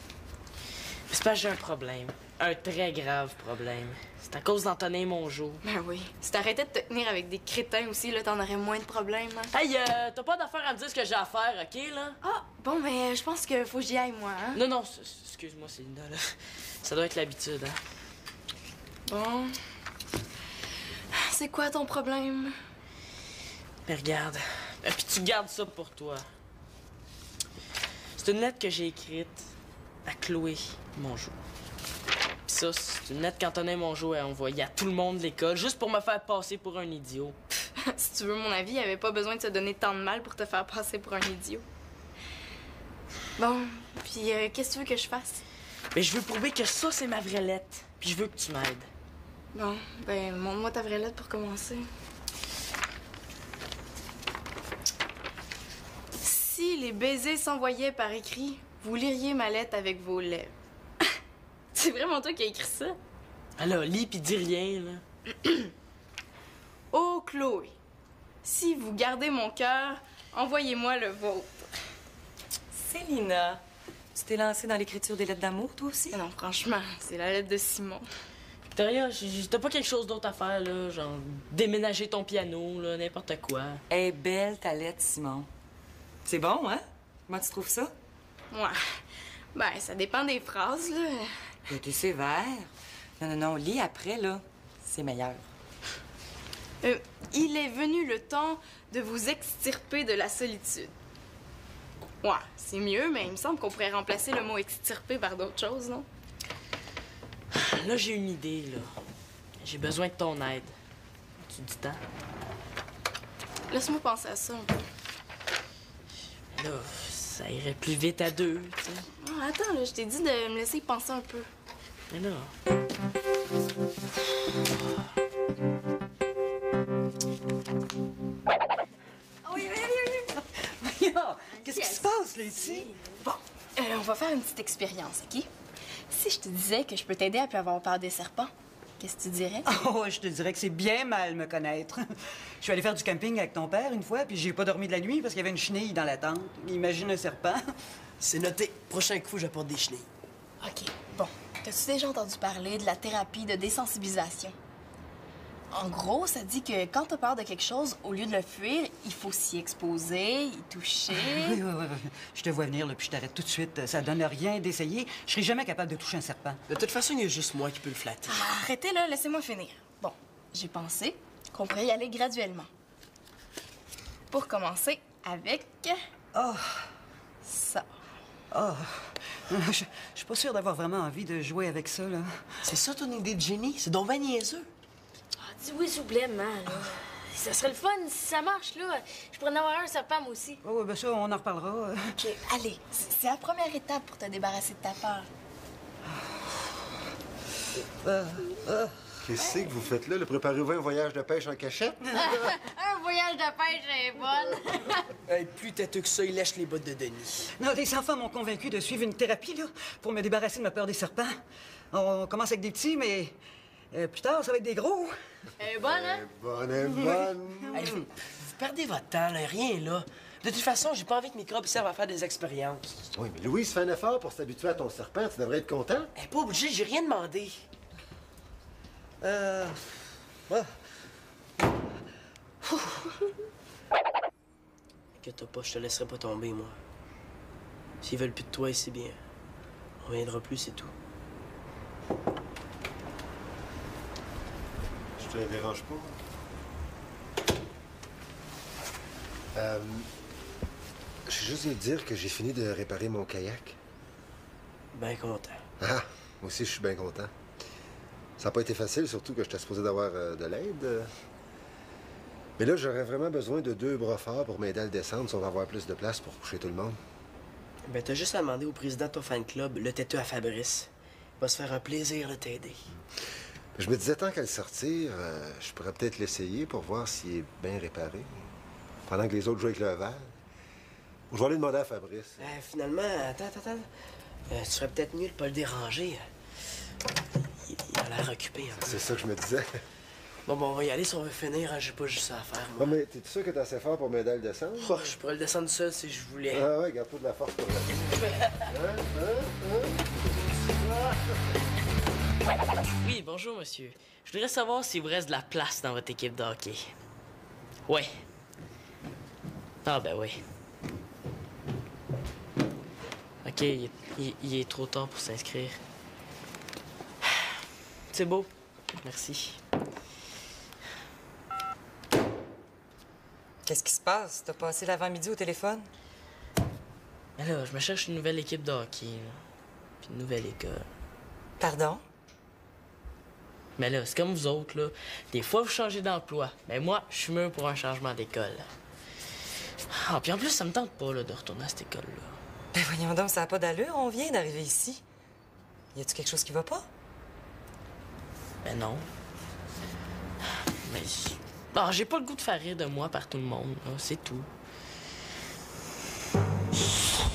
C'est parce que j'ai un problème. Un très grave problème. C'est à cause d'Antonin Mongeau. Ben oui. Si t'arrêtais de te tenir avec des crétins aussi, là, t'en aurais moins de problèmes, hein? Hey, t'as pas d'affaire à me dire ce que j'ai à faire, OK, là? Ah, bon, ben, je pense que faut que j'y aille, moi, hein? Non, non, excuse-moi, Célina, là. Ça doit être l'habitude, hein? Bon. C'est quoi ton problème? Mais regarde. Et puis tu gardes ça pour toi. C'est une lettre que j'ai écrite à Chloé Mongeau. Pis ça, c'est une lettre qu'Antonin Mongeau a envoyée à tout le monde de l'école, juste pour me faire passer pour un idiot. Si tu veux mon avis, il avait pas besoin de se donner tant de mal pour te faire passer pour un idiot. Bon, puis qu'est-ce que tu veux que je fasse? Mais je veux prouver que ça, c'est ma vraie lettre. Puis je veux que tu m'aides. Bon, ben, montre-moi ta vraie lettre pour commencer. Si les baisers s'envoyaient par écrit, vous liriez ma lettre avec vos lèvres. C'est vraiment toi qui as écrit ça? Alors, lis pis dis rien, là. Oh, Chloé, si vous gardez mon cœur, envoyez-moi le vôtre. Célina, tu t'es lancée dans l'écriture des lettres d'amour, toi aussi? Non, franchement, c'est la lettre de Simon. Victoria, t'as pas quelque chose d'autre à faire, là? Genre, déménager ton piano, là, n'importe quoi. Elle est belle, ta lettre, Simon. C'est bon, hein? Comment tu trouves ça? Ouais. Ben, ça dépend des phrases, là. T'es sévère. Non, non, non, lis après, là. C'est meilleur. Il est venu le temps de vous extirper de la solitude. Ouais, c'est mieux, mais il me semble qu'on pourrait remplacer le mot extirper par d'autres choses, non? Là, j'ai une idée, là. J'ai besoin de ton aide. Tu dis tant? Laisse-moi penser à ça un peu. Là, ça irait plus vite à deux, tu sais. Ah, attends, là, je t'ai dit de me laisser y penser un peu. Mais là... Oui. Voyons, qu'est-ce qui se passe, là, ici? Bon, on va faire une petite expérience, OK? Si je te disais que je peux t'aider à plus avoir peur des serpents, qu'est-ce que tu dirais? Oh, je te dirais que c'est bien mal me connaître. Je suis allée faire du camping avec ton père une fois, puis j'ai pas dormi de la nuit parce qu'il y avait une chenille dans la tente. Imagine un serpent. C'est noté. Prochain coup, j'apporte des chenilles. OK, bon. T'as-tu déjà entendu parler de la thérapie de désensibilisation? En gros, ça dit que quand t'as peur de quelque chose, au lieu de le fuir, il faut s'y exposer, y toucher. Oui. Je te vois venir, là, puis je t'arrête tout de suite. Ça donne rien d'essayer. Je serai jamais capable de toucher un serpent. De toute façon, il y a juste moi qui peux le flatter. Ah, arrêtez là, laissez-moi finir. Bon, j'ai pensé qu'on pourrait y aller graduellement. Pour commencer avec... Oh, ça. oh. Je suis pas sûre d'avoir vraiment envie de jouer avec ça, là. C'est ça ton idée de génie? C'est donc ben niaiseux. Dis oui, s'il vous plaît, man. Là. Ça serait le fun si ça marche, là. Je pourrais en avoir un serpent, moi aussi. Oh, ben ça, on en reparlera. OK, allez. C'est la première étape pour te débarrasser de ta peur. Qu'est-ce que vous faites là? Le préparez-vous un voyage de pêche en cachette? Un voyage de pêche est bonne. Hey, plus têteux que ça, il lèche les bottes de Denis. Non, les enfants m'ont convaincu de suivre une thérapie, là, pour me débarrasser de ma peur des serpents. On commence avec des petits, mais plus tard, ça va être des gros. Elle est bonne, hein? Bonne et bonne. Hey, vous perdez votre temps, là. Rien, là. De toute façon, j'ai pas envie que mes microbes servent à faire des expériences. Oui, mais Louise fait un effort pour s'habituer à ton serpent. Tu devrais être content. Elle est pas obligée, j'ai rien demandé. Inquiète-toi pas, je te laisserai pas tomber, moi. S'ils veulent plus de toi, c'est bien. On viendra plus, c'est tout. Je te dérange pas. J'ai juste de dire que j'ai fini de réparer mon kayak. Ben content. Ah, moi aussi, je suis bien content. Ça n'a pas été facile, surtout que j'étais supposé d'avoir de l'aide. Mais là, j'aurais vraiment besoin de 2 bras forts pour m'aider à le descendre si on va avoir plus de place pour coucher tout le monde. Ben, t'as juste à demander au président de ton fan club, le têteux à Fabrice. Il va se faire un plaisir de t'aider. Je me disais, tant qu'à le sortir, je pourrais peut-être l'essayer pour voir s'il est bien réparé. Pendant que les autres jouent avec le verre. Je vais aller demander à Fabrice. Finalement, attends. Tu serais peut-être mieux de pas le déranger. Il a l'air occupé. Hein. C'est ça que je me disais. Bon, on va y aller si on veut finir. Hein. J'ai pas juste ça à faire, moi. Non, mais t'es sûr que t'es assez fort pour m'aider à le descendre? Oh, je pourrais le descendre seul si je voulais. Ah ouais, garde-toi de la force pour le Oui, bonjour, monsieur. Je voudrais savoir s'il vous reste de la place dans votre équipe de hockey. Ouais. Ah, ben oui. OK, il est trop tard pour s'inscrire. C'est beau. Merci. Qu'est-ce qui se passe? T'as passé l'avant-midi au téléphone? Mais là, je me cherche une nouvelle équipe de hockey, là. Puis une nouvelle école. Pardon? Mais là, c'est comme vous autres, là. Des fois, vous changez d'emploi. Mais moi, je suis mieux pour un changement d'école. Ah, puis en plus, ça me tente pas, là, de retourner à cette école-là. Ben voyons donc, ça n'a pas d'allure. On vient d'arriver ici. Y a-tu quelque chose qui va pas? Ben non. Mais... Ah, j'ai pas le goût de faire rire de moi par tout le monde, là. C'est tout.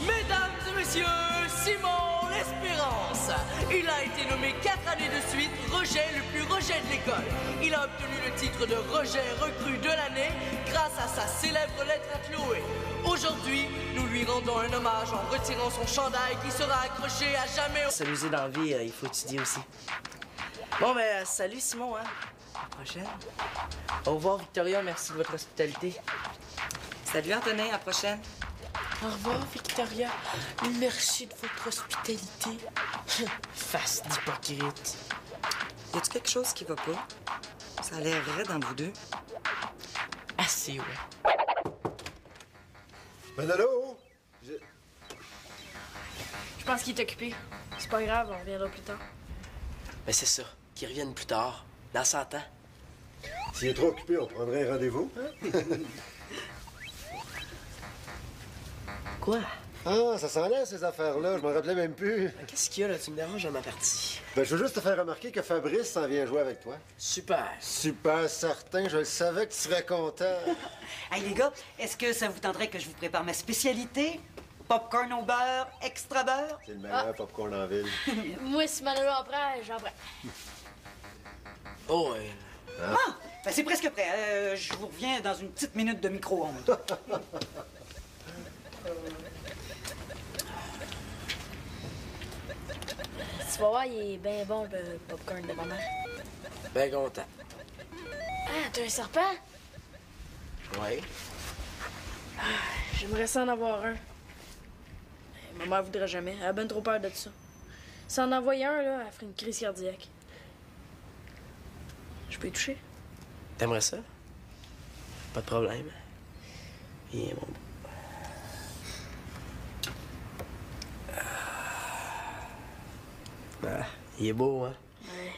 Mesdames et messieurs, Simon L'Espérance. Il a été nommé 4 années de suite rejet le plus rejet de l'école. Il a obtenu le titre de rejet recrue de l'année grâce à sa célèbre lettre à Chloé. Aujourd'hui, nous lui rendons un hommage en retirant son chandail qui sera accroché à jamais au... S'amuser dans la vie, il faut étudier aussi. Bon, ben, salut Simon, hein. À la prochaine. Au revoir, Victoria. Merci de votre hospitalité. Salut Antonin, à la prochaine. Au revoir, Victoria. Merci de votre hospitalité. Face d'hypocrite. Y a-tu quelque chose qui va pas? Ça a l'air vrai dans vous deux. Assez, ouais. Manolo! Je pense qu'il est occupé. C'est pas grave, on reviendra plus tard. Ben, c'est ça. Qu'ils reviennent plus tard. Dans 100 ans. S'il est trop occupé, on prendrait un rendez-vous. Hein? Quoi? Ah, ça s'en laisse, ces affaires-là. Je m'en rappelais même plus. Qu'est-ce qu'il y a, là? Tu me déranges dans ma partie. Ben, je veux juste te faire remarquer que Fabrice s'en vient jouer avec toi. Super. Super certain. Je le savais que tu serais content. Hey les gars, est-ce que ça vous tenterait que je vous prépare ma spécialité? Popcorn au beurre, extra beurre? C'est le meilleur popcorn en ville. Moi, si Manolo en prend, j'en prends. Oh, ouais. Ah! Ben c'est presque prêt. Je vous reviens dans une petite minute de micro-ondes. Tu vas voir, il est bien bon, le popcorn de maman. Ben content. Ah, t'as un serpent? Ouais. J'aimerais ça en avoir un. Ma mère voudrait jamais. Elle a bien trop peur de ça. Si en envoyait un, là, elle ferait une crise cardiaque. Je peux y toucher? T'aimerais ça? Pas de problème. Viens, mon beau. Ah, il est beau, hein? Ouais.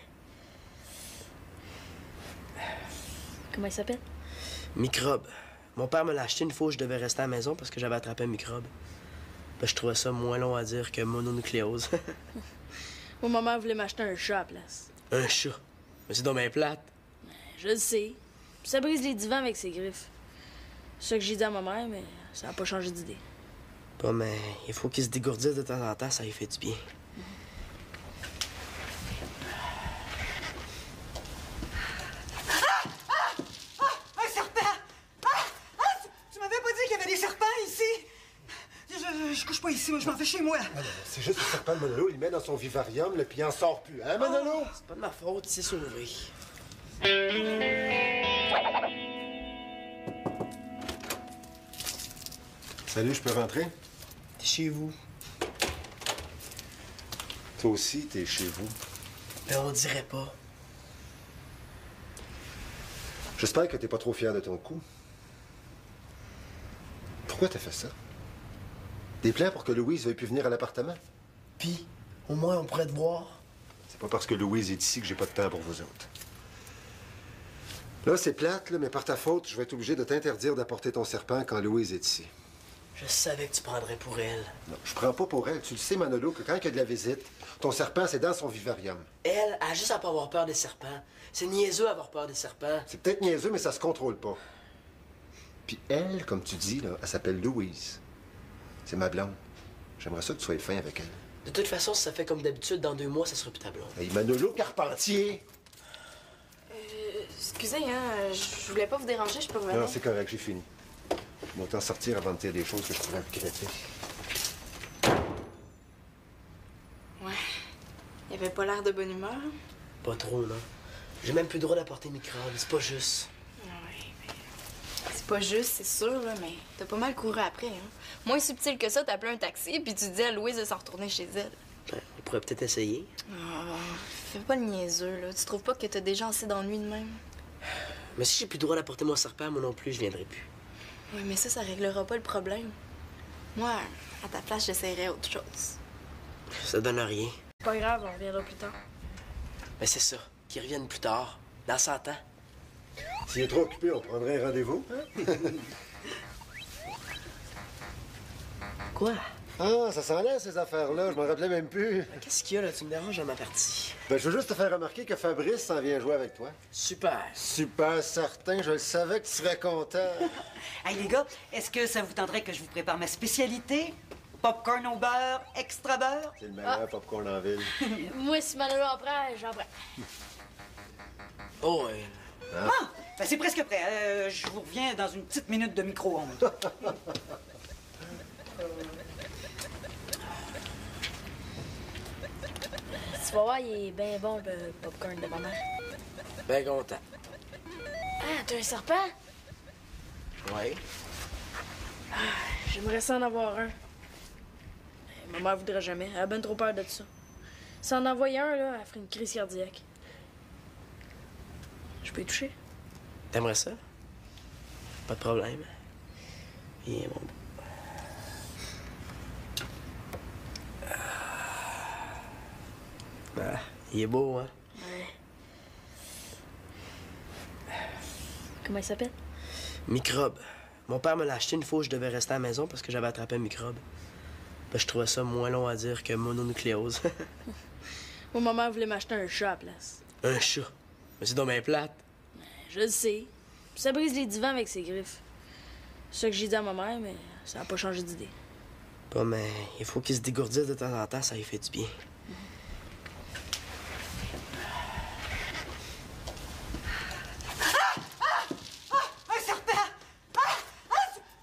Comment il s'appelle? Microbe. Mon père me l'a acheté une fois où je devais rester à la maison parce que j'avais attrapé un microbe. Ben, je trouvais ça moins long à dire que mononucléose. Moi, ma mère voulait m'acheter un chat à la place. Un chat. Mais c'est donc bien plate. Je le sais. Ça brise les divans avec ses griffes. C'est ça que j'ai dit à ma mère, mais ça n'a pas changé d'idée. Bon, mais il faut qu'il se dégourdisse de temps en temps, ça lui fait du bien. Un serpent! Tu m'avais pas dit qu'il y avait des serpents ici? Je couche pas ici, moi, je m'en vais chez moi. C'est juste le serpent de Manolo. Il le met dans son vivarium, là, puis il en sort plus. Hein, Manolo? C'est pas de ma faute, c'est sauvé. Salut, je peux rentrer? T'es chez vous. Toi aussi, t'es chez vous. Ben, on dirait pas. J'espère que t'es pas trop fier de ton coup. Pourquoi t'as fait ça? Des plans pour que Louise veuille plus venir à l'appartement? Puis, au moins, on pourrait te voir. C'est pas parce que Louise est ici que j'ai pas de temps pour vous autres. Là, c'est plate, là, mais par ta faute, je vais être obligé de t'interdire d'apporter ton serpent quand Louise est ici. Je savais que tu prendrais pour elle. Non, je prends pas pour elle. Tu le sais, Manolo, que quand il y a de la visite, ton serpent, c'est dans son vivarium. Elle a juste à pas avoir peur des serpents. C'est niaiseux avoir peur des serpents. C'est peut-être niaiseux, mais ça se contrôle pas. Puis elle, comme tu dis, là, elle s'appelle Louise. C'est ma blonde. J'aimerais ça que tu sois fin avec elle. De toute façon, si ça fait comme d'habitude, dans 2 mois, ça sera plus ta blonde. Hey, Manolo Carpentier! Excusez, hein, je voulais pas vous déranger, je peux revenir. Non, c'est correct, j'ai fini. Je vais autant sortir avant de dire des choses que je pourrais regretter. Ouais. Il avait pas l'air de bonne humeur. Pas trop, non. J'ai même plus le droit d'apporter microbe. C'est pas juste. Ouais, mais... C'est pas juste, c'est sûr, là, mais t'as pas mal couru après, hein. Moins subtil que ça, t'as appelé un taxi, puis tu dis à Louise de s'en retourner chez elle. Ben, on pourrait peut-être essayer. Oh, fais pas le niaiseux, là. Tu trouves pas que t'as déjà assez d'ennui de même? Mais si j'ai plus le droit d'apporter mon serpent, moi non plus, je viendrai plus. Oui, mais ça réglera pas le problème. Moi, à ta place, j'essaierais autre chose. Ça donne rien. C'est pas grave, on reviendra plus tard. Mais c'est ça. Qu'ils reviennent plus tard. Dans 100 ans. S'il est trop occupé, on prendrait un rendez-vous. Quoi? Ah, ça s'en laisse, ces affaires-là. Je m'en rappelais même plus. Qu'est-ce qu'il y a, là? Tu me déranges dans ma partie. Ben, je veux juste te faire remarquer que Fabrice s'en vient jouer avec toi. Super. Super certain. Je le savais que tu serais content. Hey, les gars, est-ce que ça vous tenterait que je vous prépare ma spécialité? Popcorn au beurre, extra beurre? C'est le meilleur popcorn en ville. Moi, si Manolo en prend, j'en prends. Oh, ouais. Ah! Ben, c'est presque prêt. Je vous reviens dans une petite minute de micro-ondes. Tu vas voir, il est bien bon, le popcorn de maman. Ben content. Ah, t'as un serpent? Ouais. J'aimerais ça en avoir un. Ma mère voudrait jamais. Elle a ben trop peur de ça. Si en envoyait un, là, elle ferait une crise cardiaque. Je peux y toucher? T'aimerais ça? Pas de problème. Viens, mon beau. Ah, il est beau, hein? Ouais. Comment il s'appelle? Microbe. Mon père me l'a acheté une fois où je devais rester à la maison parce que j'avais attrapé un microbe. Ben, je trouvais ça moins long à dire que mononucléose. Moi, ma mère voulait m'acheter un chat à la place. Un chat. Mais c'est donc bien plate. Je le sais. Puis ça brise les divans avec ses griffes. C'est ça que j'ai dit à ma mère, mais ça n'a pas changé d'idée. Pas, mais il faut qu'il se dégourdisse de temps en temps, ça lui fait du bien. Un serpent!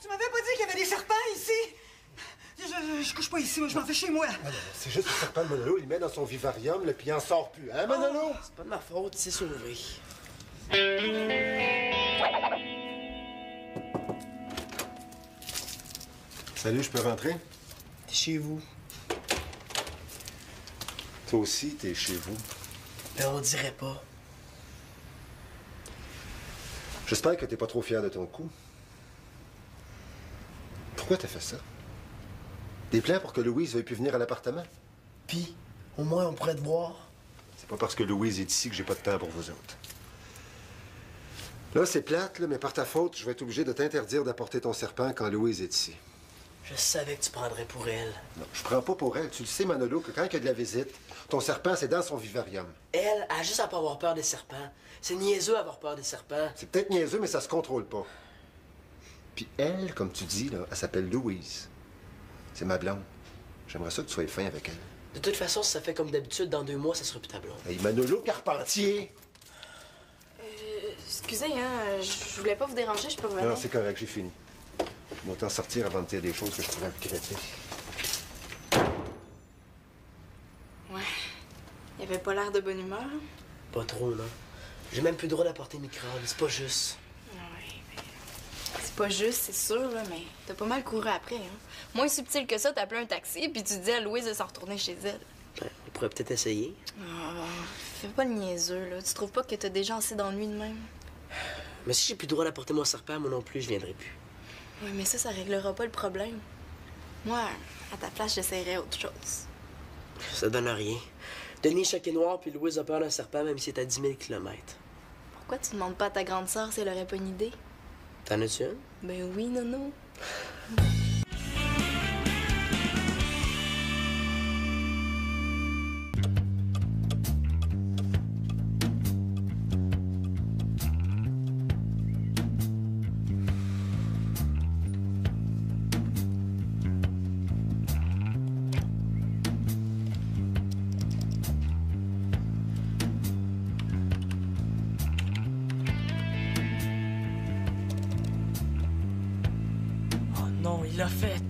Tu m'avais pas dit qu'il y avait des serpents ici? Je couche pas ici, moi, je m'en fais chez moi. C'est juste le serpent de Manolo. Il le met dans son vivarium, là, puis il en sort plus. Hein, Manolo? C'est pas de ma faute, c'est sauvé. Salut, je peux rentrer? T'es chez vous. Toi aussi, t'es chez vous. Ben, on dirait pas. J'espère que t'es pas trop fier de ton coup. Pourquoi t'as fait ça? Des plans pour que Louise veuille plus venir à l'appartement? Puis, au moins, on pourrait te voir. C'est pas parce que Louise est ici que j'ai pas de temps pour vous autres. Là, c'est plate, là, mais par ta faute, je vais être obligé de t'interdire d'apporter ton serpent quand Louise est ici. Je savais que tu prendrais pour elle. Non, je prends pas pour elle. Tu le sais, Manolo, que quand il y a de la visite, ton serpent, c'est dans son vivarium. Elle a juste à pas avoir peur des serpents. C'est niaiseux avoir peur des serpents. C'est peut-être niaiseux, mais ça se contrôle pas. Puis elle, comme tu dis, là, elle s'appelle Louise. C'est ma blonde. J'aimerais ça que tu sois fin avec elle. De toute façon, si ça fait comme d'habitude, dans 2 mois, ça sera plus ta blonde. Hey, Manolo Carpentier! Excusez, hein, je voulais pas vous déranger, je peux revenir. Non, c'est correct, j'ai fini. Je vais autant sortir avant de dire des choses que je pourrais regretter. Ouais. Il avait pas l'air de bonne humeur. Pas trop, non. J'ai même plus le droit d'apporter microbe. C'est pas juste. Ouais, mais... C'est pas juste, c'est sûr, là, mais t'as pas mal couru après, hein. Moins subtil que ça, t'as appelé un taxi, puis tu dis à Louise de s'en retourner chez elle. Ben, on pourrait peut-être essayer. Oh, fais pas le niaiseux, là. Tu trouves pas que t'as déjà assez d'ennui de même? Mais si j'ai plus le droit d'apporter mon serpent, moi non plus, je viendrai plus. Oui, mais ça réglera pas le problème. Moi, à ta place, j'essaierais autre chose. Ça donne rien. Denis Choquet Noir puis Louise a peur d'un serpent même si c'est à 10 000 km. Pourquoi tu demandes pas à ta grande sœur si elle aurait pas une idée? T'en as-tu une? Ben oui, Nono. Oh non, il l'a fait.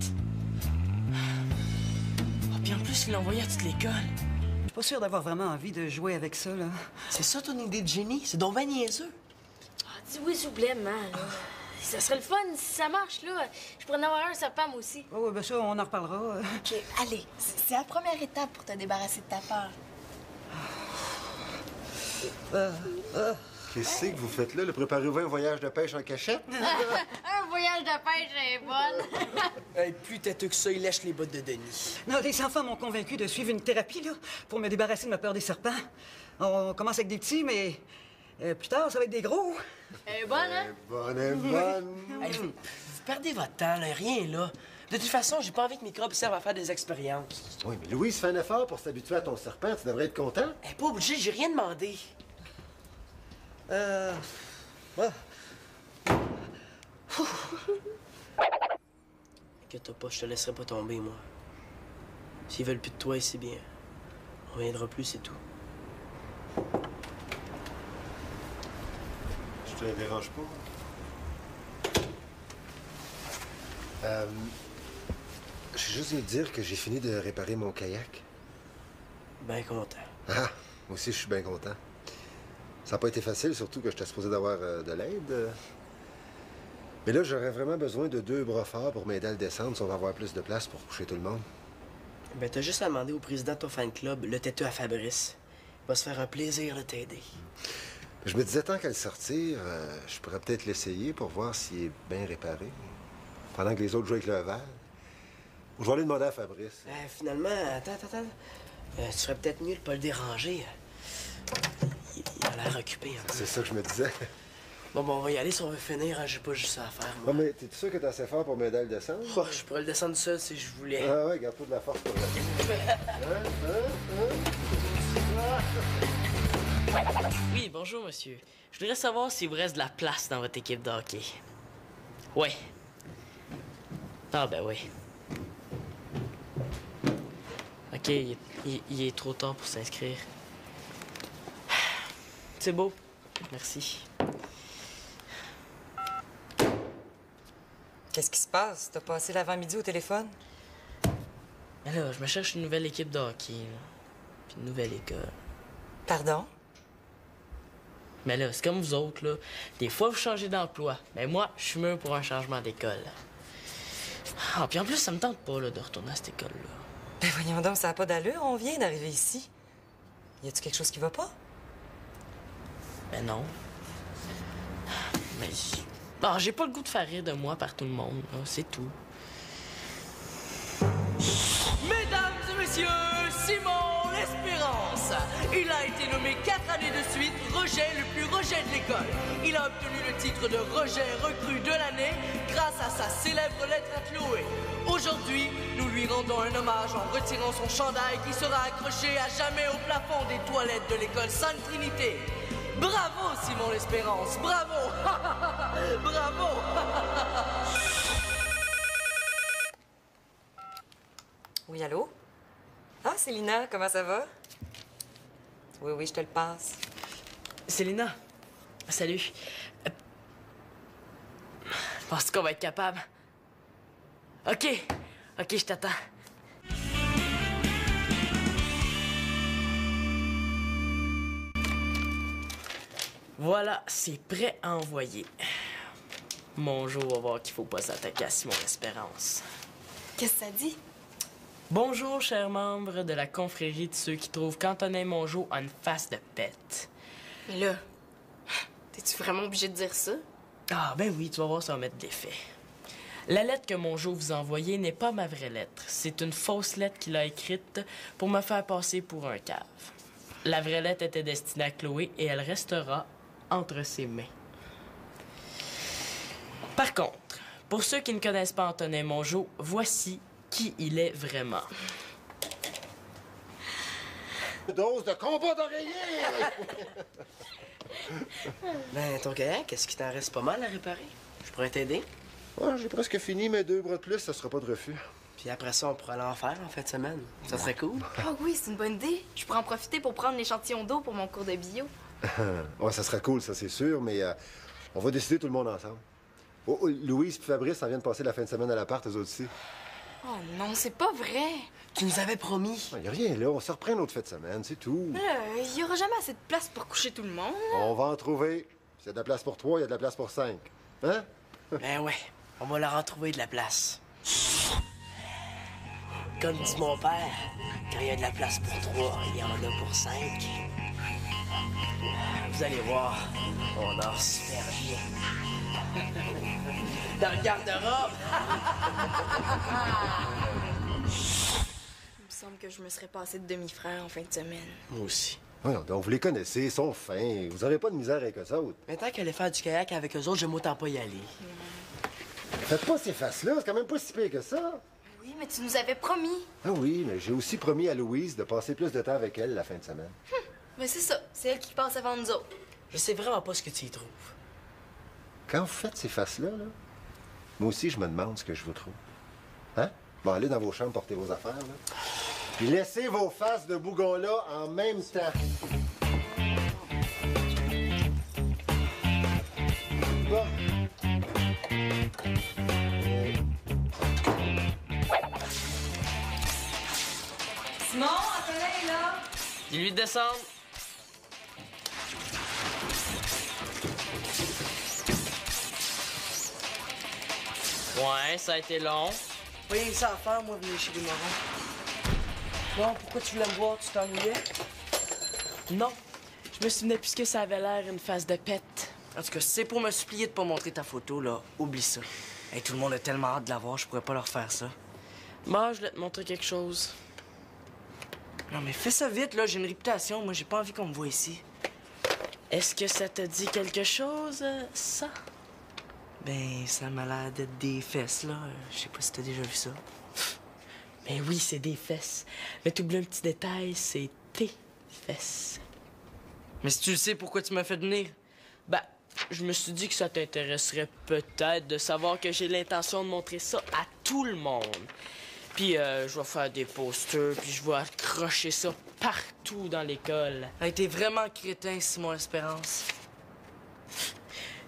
Oh, puis en plus, il l'a envoyé à toute l'école. Je suis pas sûr d'avoir vraiment envie de jouer avec ça, là. C'est ça ton idée de génie? C'est donc ben niaiseux. Ah, dis oui, s'il vous plaît, man. Là. Ça serait le fun si ça marche, là. Je pourrais en avoir un serpent, moi aussi. Oh, ben ça, on en reparlera. OK, allez. C'est la première étape pour te débarrasser de ta peur. Qu'est-ce que vous faites là? Préparez-vous un voyage de pêche en cachette? Un voyage de pêche est bonne. Hey, plus têteux que ça, il lèche les bottes de Denis. Non, les enfants m'ont convaincu de suivre une thérapie, là, pour me débarrasser de ma peur des serpents. On commence avec des petits, mais plus tard, ça va être des gros. Elle est bonne, hein? Bonne et bonne. Hey, vous perdez votre temps, là, rien là. De toute façon, j'ai pas envie que mes crabes servent à faire des expériences. Oui, mais Louise fait un effort pour s'habituer à ton serpent. Tu devrais être content. Elle est pas obligée, j'ai rien demandé. Inquiète-toi pas, je te laisserai pas tomber, moi. S'ils veulent plus de toi, c'est bien. On viendra plus, c'est tout. Je te dérange pas. J'ai juste de dire que j'ai fini de réparer mon kayak. Ben content. Ah, moi aussi, je suis bien content. Ça n'a pas été facile, surtout que j'étais supposé d'avoir de l'aide. Mais là, j'aurais vraiment besoin de 2 bras forts pour m'aider à le descendre si on va avoir plus de place pour coucher tout le monde. Ben t'as juste à demander au président de ton fan club, le têteux à Fabrice. Il va se faire un plaisir de t'aider. Je me disais, tant qu'à le sortir, je pourrais peut-être l'essayer pour voir s'il est bien réparé. Pendant que les autres jouent avec le verre. Ou je vais aller demander à Fabrice. Finalement, attends. Tu ferais peut-être mieux de pas le déranger. Il a l'air occupé. Hein. C'est ça que je me disais. Bon, on va y aller si on veut finir. Hein. J'ai pas juste ça à faire, moi. Non, mais t'es sûr que t'es assez fort pour m'aider à le descendre? Oh, je pourrais le descendre seul si je voulais. Ah ouais, garde-toi de la force pour le Oui, bonjour, monsieur. Je voudrais savoir s'il vous reste de la place dans votre équipe de hockey. Oui. Ah, ben oui. OK, il est trop tard pour s'inscrire. C'est beau. Merci. Qu'est-ce qui se passe? T'as passé l'avant-midi au téléphone? Mais là, je me cherche une nouvelle équipe de hockey, là. Puis une nouvelle école. Pardon? Mais là, c'est comme vous autres, là. Des fois, vous changez d'emploi. Mais moi, je suis mûr pour un changement d'école. Ah, puis en plus, ça me tente pas, là, de retourner à cette école-là. Ben voyons donc, ça n'a pas d'allure. On vient d'arriver ici. Y a-tu quelque chose qui va pas? Ben non. Mais... Ah, j'ai pas le goût de faire rire de moi par tout le monde, là. C'est tout. Mesdames et messieurs, Simon L'Espérance. Il a été nommé 4 années de suite rejet le plus rejet de l'école. Il a obtenu le titre de rejet recrue de l'année grâce à sa célèbre lettre à Chloé. Aujourd'hui, nous lui rendons un hommage en retirant son chandail qui sera accroché à jamais au plafond des toilettes de l'école Sainte-Trinité. Bravo, Simon L'Espérance, bravo! Bravo! Oui, allô? Ah, Célina, comment ça va? Oui, je te le passe. Célina, salut. Penses-tu qu'on va être capable? OK, je t'attends. Voilà, c'est prêt à envoyer. Bonjour, va voir qu'il faut pas s'attaquer à Simon L'Espérance. Qu'est-ce que ça dit? Bonjour, chers membres de la confrérie de ceux qui trouvent qu'Antonin Mongeau a une face de pète. Mais là, t'es-tu vraiment obligé de dire ça? Ah, ben oui, tu vas voir, ça va mettre de l'effet. La lettre que Mongeau vous a envoyée n'est pas ma vraie lettre. C'est une fausse lettre qu'il a écrite pour me faire passer pour un cave. La vraie lettre était destinée à Chloé et elle restera entre ses mains. Par contre, pour ceux qui ne connaissent pas Antonin Mongeau, voici qui il est vraiment. Dose de combat d'oreiller! Ben, ton kayak, est-ce qu'il t'en reste pas mal à réparer? Je pourrais t'aider. Ouais, j'ai presque fini, mais 2 bras de plus, ça sera pas de refus. Puis après ça, on pourrait aller en faire en fin de semaine. Ça serait cool. Ah oui, c'est une bonne idée. Je pourrais en profiter pour prendre l'échantillon d'eau pour mon cours de bio. Ouais, ça sera cool, ça c'est sûr, mais on va décider tout le monde ensemble. Oh, Louise et Fabrice en viennent passer la fin de semaine à l'appart, eux autres aussi. Oh non, c'est pas vrai. Tu nous avais promis. Il n'y a rien là, on se reprend une autre fin de semaine, c'est tout. Il y aura jamais assez de place pour coucher tout le monde. On va en trouver. S'il y a de la place pour 3, il y a de la place pour 5. Hein? Ben ouais, on va leur en trouver de la place. Comme dit mon père, quand il y a de la place pour 3, il y en a pour 5. Vous allez voir, on dort super bien. Dans le garde-robe! Il me semble que je me serais passé de demi-frère en fin de semaine. Moi aussi. Ouais, donc vous les connaissez, ils sont fins. Vous n'aurez pas de misère avec eux autres. Mais tant qu'elle allait faire du kayak avec eux autres, j'aime autant pas y aller. Faites pas ces faces-là, c'est quand même pas si pire que ça. Oui, mais tu nous avais promis. Ah oui, mais j'ai aussi promis à Louise de passer plus de temps avec elle la fin de semaine. Mais c'est ça, c'est elle qui passe avant nous autres. Je sais vraiment pas ce que tu y trouves. Quand vous faites ces faces-là, là, moi aussi, je me demande ce que je vous trouve. Hein? Bon, allez dans vos chambres, portez vos affaires, là. Puis laissez vos faces de bougon-là en même temps. Bon. Simon, Antonin est là. Dis-lui de descendre. Ouais, ça a été long. Pas rien que ça à faire, moi, venir chez les marrons. Bon, pourquoi tu voulais me voir? Tu t'ennuyais? Non, je me souvenais plus que ça avait l'air une face de pète. En tout cas, si c'est pour me supplier de pas montrer ta photo, là, oublie ça. Hey, tout le monde a tellement hâte de la voir, je pourrais pas leur faire ça. Moi, je voulais te montrer quelque chose. Non, mais fais ça vite, là, j'ai une réputation. Moi, j'ai pas envie qu'on me voie ici. Est-ce que ça te dit quelque chose, ça? Ben, ça m'a l'air d'être des fesses, là. Je sais pas si t'as déjà vu ça. Ben oui, c'est des fesses. Mais t'oublies un petit détail, c'est tes fesses. Mais si tu le sais, pourquoi tu m'as fait venir? Ben, je me suis dit que ça t'intéresserait peut-être de savoir que j'ai l'intention de montrer ça à tout le monde. Puis je vais faire des posters, puis je vais accrocher ça partout dans l'école. Hey, t'es vraiment crétin, Simon Espérance.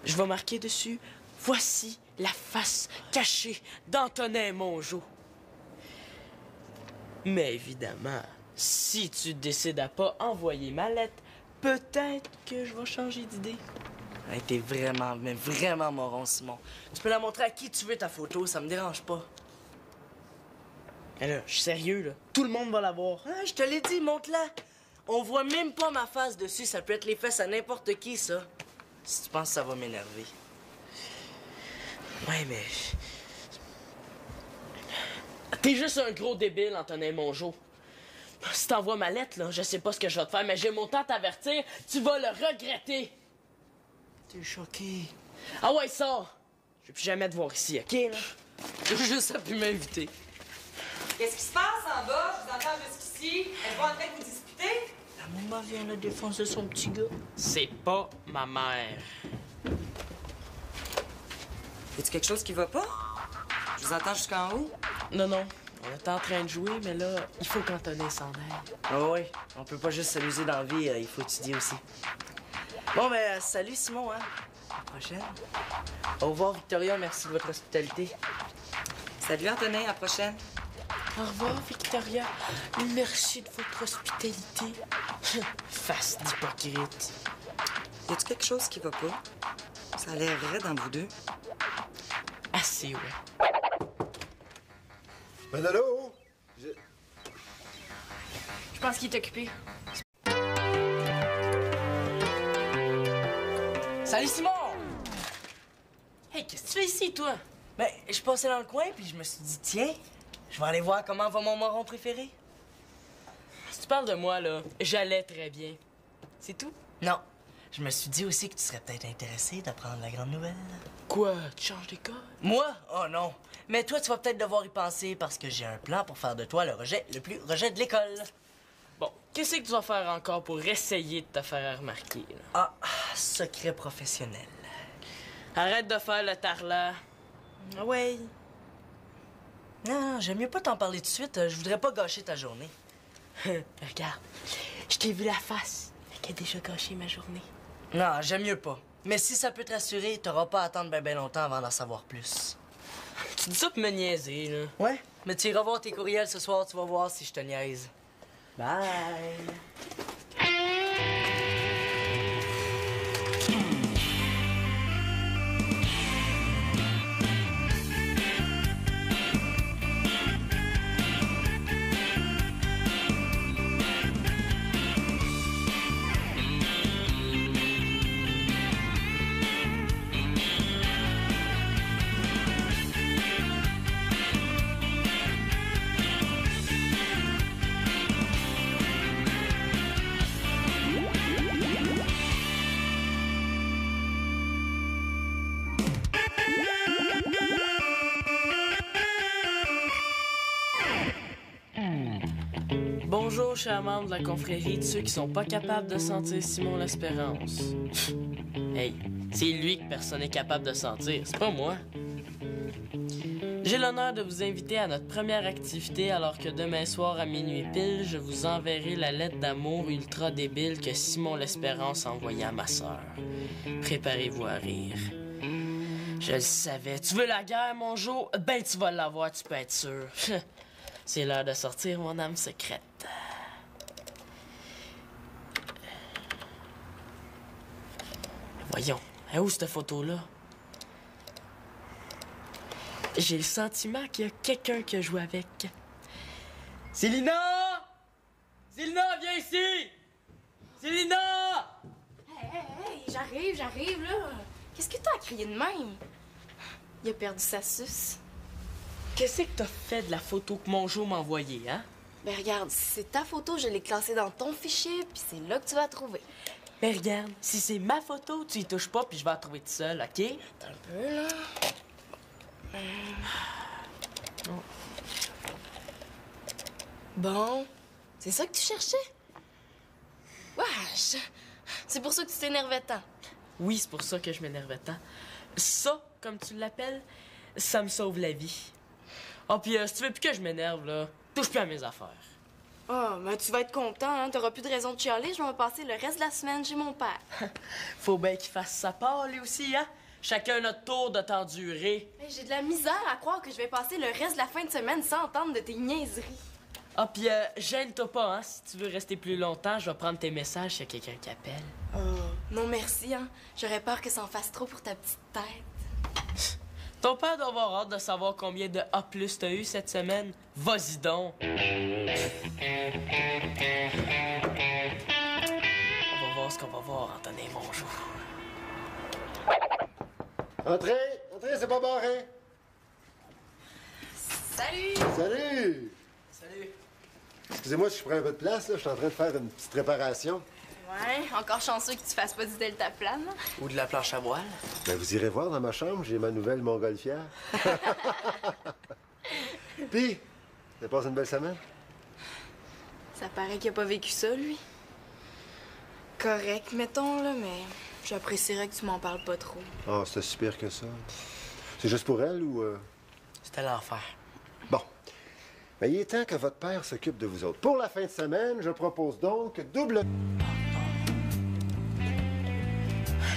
Je vais marquer dessus « Voici la face cachée d'Antonin Mongeau ». Mais évidemment, si tu décides à pas envoyer ma lettre, peut-être que je vais changer d'idée. Hey, t'es vraiment, mais vraiment moron, Simon. Tu peux la montrer à qui tu veux, ta photo, ça me dérange pas. Mais là, je suis sérieux, là. Tout le monde va la voir. Ah, je te l'ai dit, montre-la. On voit même pas ma face dessus, ça peut être les fesses à n'importe qui, ça. Si tu penses que ça va m'énerver. Ouais, mais... T'es juste un gros débile, Antonin Mongeau. Si t'envoies ma lettre, là, je sais pas ce que je vais te faire, mais j'ai mon temps à t'avertir, tu vas le regretter. T'es choqué. Ah ouais, sors! Je vais plus jamais te voir ici, OK, là? J'ai juste à pu m'inviter. Qu'est-ce qui se passe en bas? Je vous entends jusqu'ici. Êtes-vous en train de vous disputer? La maman vient de défoncer son petit gars. C'est pas ma mère. Y a-tu quelque chose qui va pas? Je vous entends jusqu'en haut. Non, non. On est en train de jouer, mais là, il faut qu'Antonin s'en aille. Ah ouais, on peut pas juste s'amuser dans la vie, il faut étudier aussi. Bon, ben, salut Simon, hein. À la prochaine. Au revoir, Victoria, merci de votre hospitalité. Salut Antonin, à la prochaine. Au revoir, Victoria. Merci de votre hospitalité. Face d'hypocrite. Y a-tu quelque chose qui va pas? Ça a l'air raide dans vous deux. Assez, ouais. Manolo! Je pense qu'il est occupé. Salut, Simon! Hey, qu'est-ce que tu fais ici, toi? Ben, je passais dans le coin, puis je me suis dit, tiens, je vais aller voir comment va mon moron préféré. Si tu parles de moi, là, j'allais très bien. C'est tout? Non. Je me suis dit aussi que tu serais peut-être intéressé d'apprendre la grande nouvelle. Quoi? Tu changes d'école? Moi? Oh non. Mais toi, tu vas peut-être devoir y penser parce que j'ai un plan pour faire de toi le plus rejet de l'école. Bon, qu'est-ce que tu vas faire encore pour essayer de te faire remarquer, là? Ah, secret professionnel. Arrête de faire le tarlat. Ah ouais. Non, j'aime mieux pas t'en parler tout de suite. Je voudrais pas gâcher ta journée. Regarde, je t'ai vu la face. Elle a déjà gâché ma journée. Non, j'aime mieux pas. Mais si ça peut te rassurer, t'auras pas à attendre ben longtemps avant d'en savoir plus. Tu dis ça pour me niaiser, là. Ouais, mais tu iras voir tes courriels ce soir, tu vas voir si je te niaise. Bye! Bonjour, chers membres de la confrérie de ceux qui sont pas capables de sentir Simon l'Espérance. Hey, c'est lui que personne n'est capable de sentir, c'est pas moi. J'ai l'honneur de vous inviter à notre première activité alors que demain soir à minuit pile, je vous enverrai la lettre d'amour ultra débile que Simon l'Espérance a envoyée à ma sœur. Préparez-vous à rire. Je le savais. Tu veux la guerre, mon Jo? Ben, tu vas l'avoir, tu peux être sûr. C'est l'heure de sortir mon âme secrète. Voyons, où cette photo-là? J'ai le sentiment qu'il y a quelqu'un qui a joué avec. Célina! Célina, viens ici! Célina! Hey, j'arrive, là. Qu'est-ce que t'as à crier de même? Il a perdu sa suce. Qu'est-ce que t'as fait de la photo que mon Jo m'a envoyée, hein? Ben regarde, si c'est ta photo, je l'ai classée dans ton fichier, puis c'est là que tu vas la trouver. Mais regarde, si c'est ma photo, tu y touches pas, puis je vais la trouver toute seule, OK? Attends un peu, là. Bon, c'est ça que tu cherchais? Wesh! C'est pour ça que tu t'énervais tant. Oui, c'est pour ça que je m'énervais tant. Ça, comme tu l'appelles, ça me sauve la vie. Oh, puis si tu veux plus que je m'énerve, là, touche plus à mes affaires. Oh, mais tu vas être content, hein? T'auras plus de raison de chialer. Je vais me passer le reste de la semaine chez mon père. Faut bien qu'il fasse sa part, lui aussi, hein? Chacun notre tour de t'endurer. Hey, j'ai de la misère à croire que je vais passer le reste de la fin de semaine sans entendre de tes niaiseries. Ah, puis gêne-toi pas, hein? Si tu veux rester plus longtemps, je vais prendre tes messages s'il y a quelqu'un qui appelle. Oh, non merci, hein? J'aurais peur que ça en fasse trop pour ta petite tête. Ton père doit avoir hâte de savoir combien de A+ t'as eu cette semaine. Vas-y donc! On va voir ce qu'on va voir, Antonin, bonjour. Entrez, c'est pas barré. Salut! Salut! Salut! Excusez-moi si je prends un peu de place, là. Je suis en train de faire une petite préparation. Ouais, encore chanceux que tu fasses pas du deltaplane. Ou de la planche à voile. Ben, vous irez voir dans ma chambre, j'ai ma nouvelle montgolfière. Puis, vous avez passé une belle semaine? Ça paraît qu'il a pas vécu ça, lui. Correct, mettons, là, mais j'apprécierais que tu m'en parles pas trop. Ah, c'était si pire que ça. C'est juste pour elle ou... C'était l'enfer. Bon. Mais il est temps que votre père s'occupe de vous autres. Pour la fin de semaine, je propose donc double...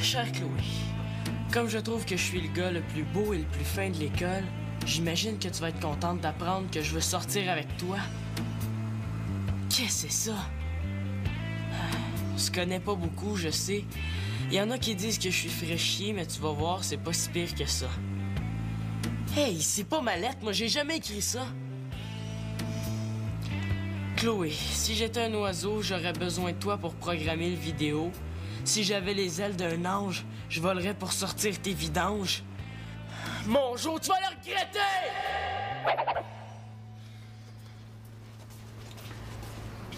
Cher Chloé, comme je trouve que je suis le gars le plus beau et le plus fin de l'école, j'imagine que tu vas être contente d'apprendre que je veux sortir avec toi. Qu'est-ce que c'est ça? On se connaît pas beaucoup, je sais. Il y en a qui disent que je suis fraîchier, mais tu vas voir, c'est pas si pire que ça. Hey, c'est pas ma lettre, moi j'ai jamais écrit ça. Chloé, si j'étais un oiseau, j'aurais besoin de toi pour programmer le vidéo. Si j'avais les ailes d'un ange, je volerais pour sortir tes vidanges. Mon jour, tu vas le regretter!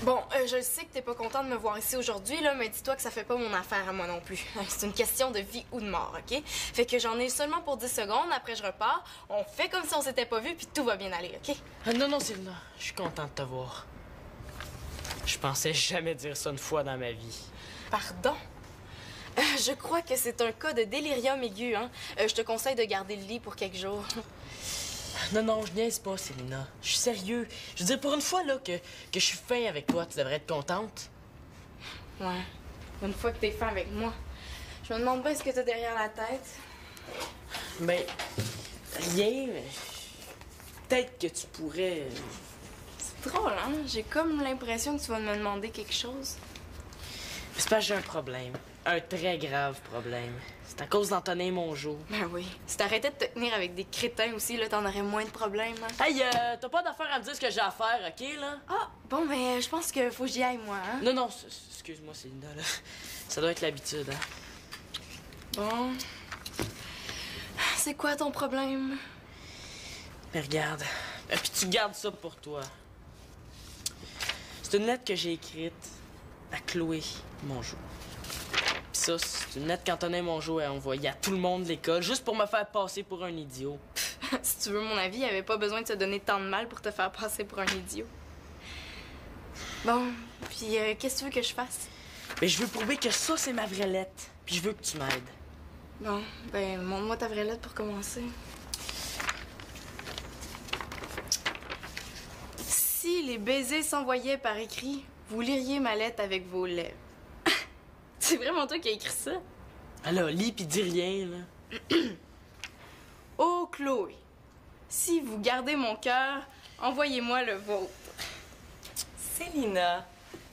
Bon, je sais que t'es pas content de me voir ici aujourd'hui, là, mais dis-toi que ça fait pas mon affaire à moi non plus. C'est une question de vie ou de mort, OK? Fait que j'en ai seulement pour 10 secondes, après je repars, on fait comme si on s'était pas vu, puis tout va bien aller, OK? Non, Selina, je suis content de te voir. Je pensais jamais dire ça une fois dans ma vie. Pardon? Je crois que c'est un cas de délirium aigu, hein? Je te conseille de garder le lit pour quelques jours. Non, je niaise pas, Selina. Je suis sérieux. Je veux dire, pour une fois, là, que je suis fin avec toi, tu devrais être contente. Ouais. Une fois que t'es fin avec moi. Je me demande bien ce que t'as derrière la tête. Ben, rien, mais... Peut-être que tu pourrais... C'est drôle, hein? J'ai comme l'impression que tu vas me demander quelque chose. C'est parce que j'ai un problème. Un très grave problème. C'est à cause d'Antonin Mongeau. Ben oui. Si t'arrêtais de te tenir avec des crétins aussi, là, t'en aurais moins de problèmes, hein? Hey, t'as pas d'affaire à me dire ce que j'ai à faire, OK, là? Ah, bon, ben, je pense qu'il faut que j'y aille, moi, hein? Non, excuse-moi, Céline, là. Ça doit être l'habitude, hein? Bon. C'est quoi ton problème? Mais regarde. Et puis tu gardes ça pour toi. C'est une lettre que j'ai écrite à Chloé Mongeau. Pis ça, c'est une lettre qu'Antonin Mongeau a envoyée à tout le monde de l'école, juste pour me faire passer pour un idiot. Si tu veux mon avis, il avait pas besoin de se donner tant de mal pour te faire passer pour un idiot. Bon, puis qu'est-ce que tu veux que je fasse? Mais je veux prouver que ça, c'est ma vraie lettre. Puis je veux que tu m'aides. Bon, ben, montre-moi ta vraie lettre pour commencer. Si les baisers s'envoyaient par écrit, vous liriez ma lettre avec vos lèvres. C'est vraiment toi qui as écrit ça? Alors, lis pis dis rien, là. Oh, Chloé, si vous gardez mon cœur, envoyez-moi le vôtre. Célina,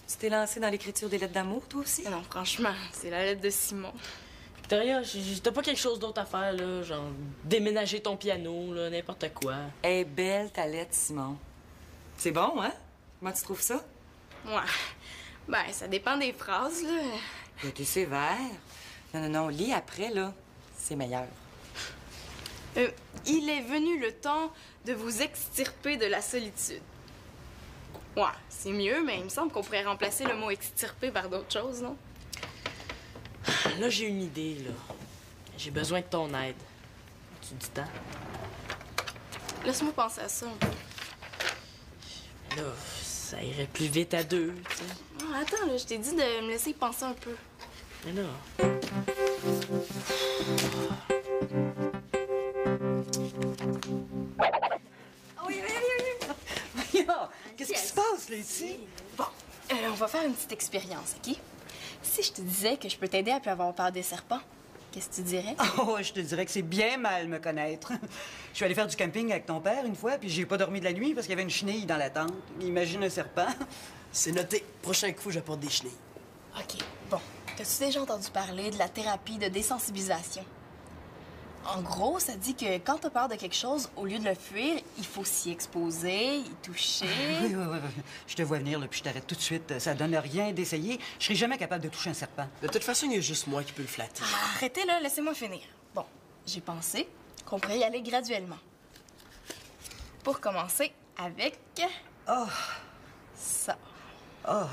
tu t'es lancée dans l'écriture des lettres d'amour, toi aussi? Non, franchement, c'est la lettre de Simon. Victoria, t'as pas quelque chose d'autre à faire, là? Genre, déménager ton piano, là, n'importe quoi. Elle est belle, ta lettre, Simon. C'est bon, hein? Comment tu trouves ça? Ouais. Ben, ça dépend des phrases, là. Mais t'es sévère. Non, lis après, là. C'est meilleur. Il est venu le temps de vous extirper de la solitude. Ouais, c'est mieux, mais il me semble qu'on pourrait remplacer le mot extirper par d'autres choses, non? Là, j'ai une idée, là. J'ai besoin de ton aide. As-tu du temps? Laisse-moi penser à ça un peu. Là, ça irait plus vite à deux, tu sais. Oh, attends, là, je t'ai dit de me laisser y penser un peu. Mais là... Oui. Qu'est-ce qui se passe, là, ici? Bon, on va faire une petite expérience, OK? Si je te disais que je peux t'aider à plus avoir peur des serpents, qu'est-ce que tu dirais? Oh, je te dirais que c'est bien mal me connaître. Je suis allé faire du camping avec ton père une fois, puis j'ai pas dormi de la nuit parce qu'il y avait une chenille dans la tente. Imagine un serpent. C'est noté. Prochain coup, j'apporte des chenilles. OK, bon. T'as-tu déjà entendu parler de la thérapie de désensibilisation? En gros, ça dit que quand t'as peur de quelque chose, au lieu de le fuir, il faut s'y exposer, y toucher. Oui. Je te vois venir, là, puis je t'arrête tout de suite. Ça donne rien d'essayer. Je serai jamais capable de toucher un serpent. De toute façon, il y a juste moi qui peux le flatter. Arrêtez là, laissez-moi finir. Bon, j'ai pensé qu'on pourrait y aller graduellement. Pour commencer avec... Oh. ça. Oh.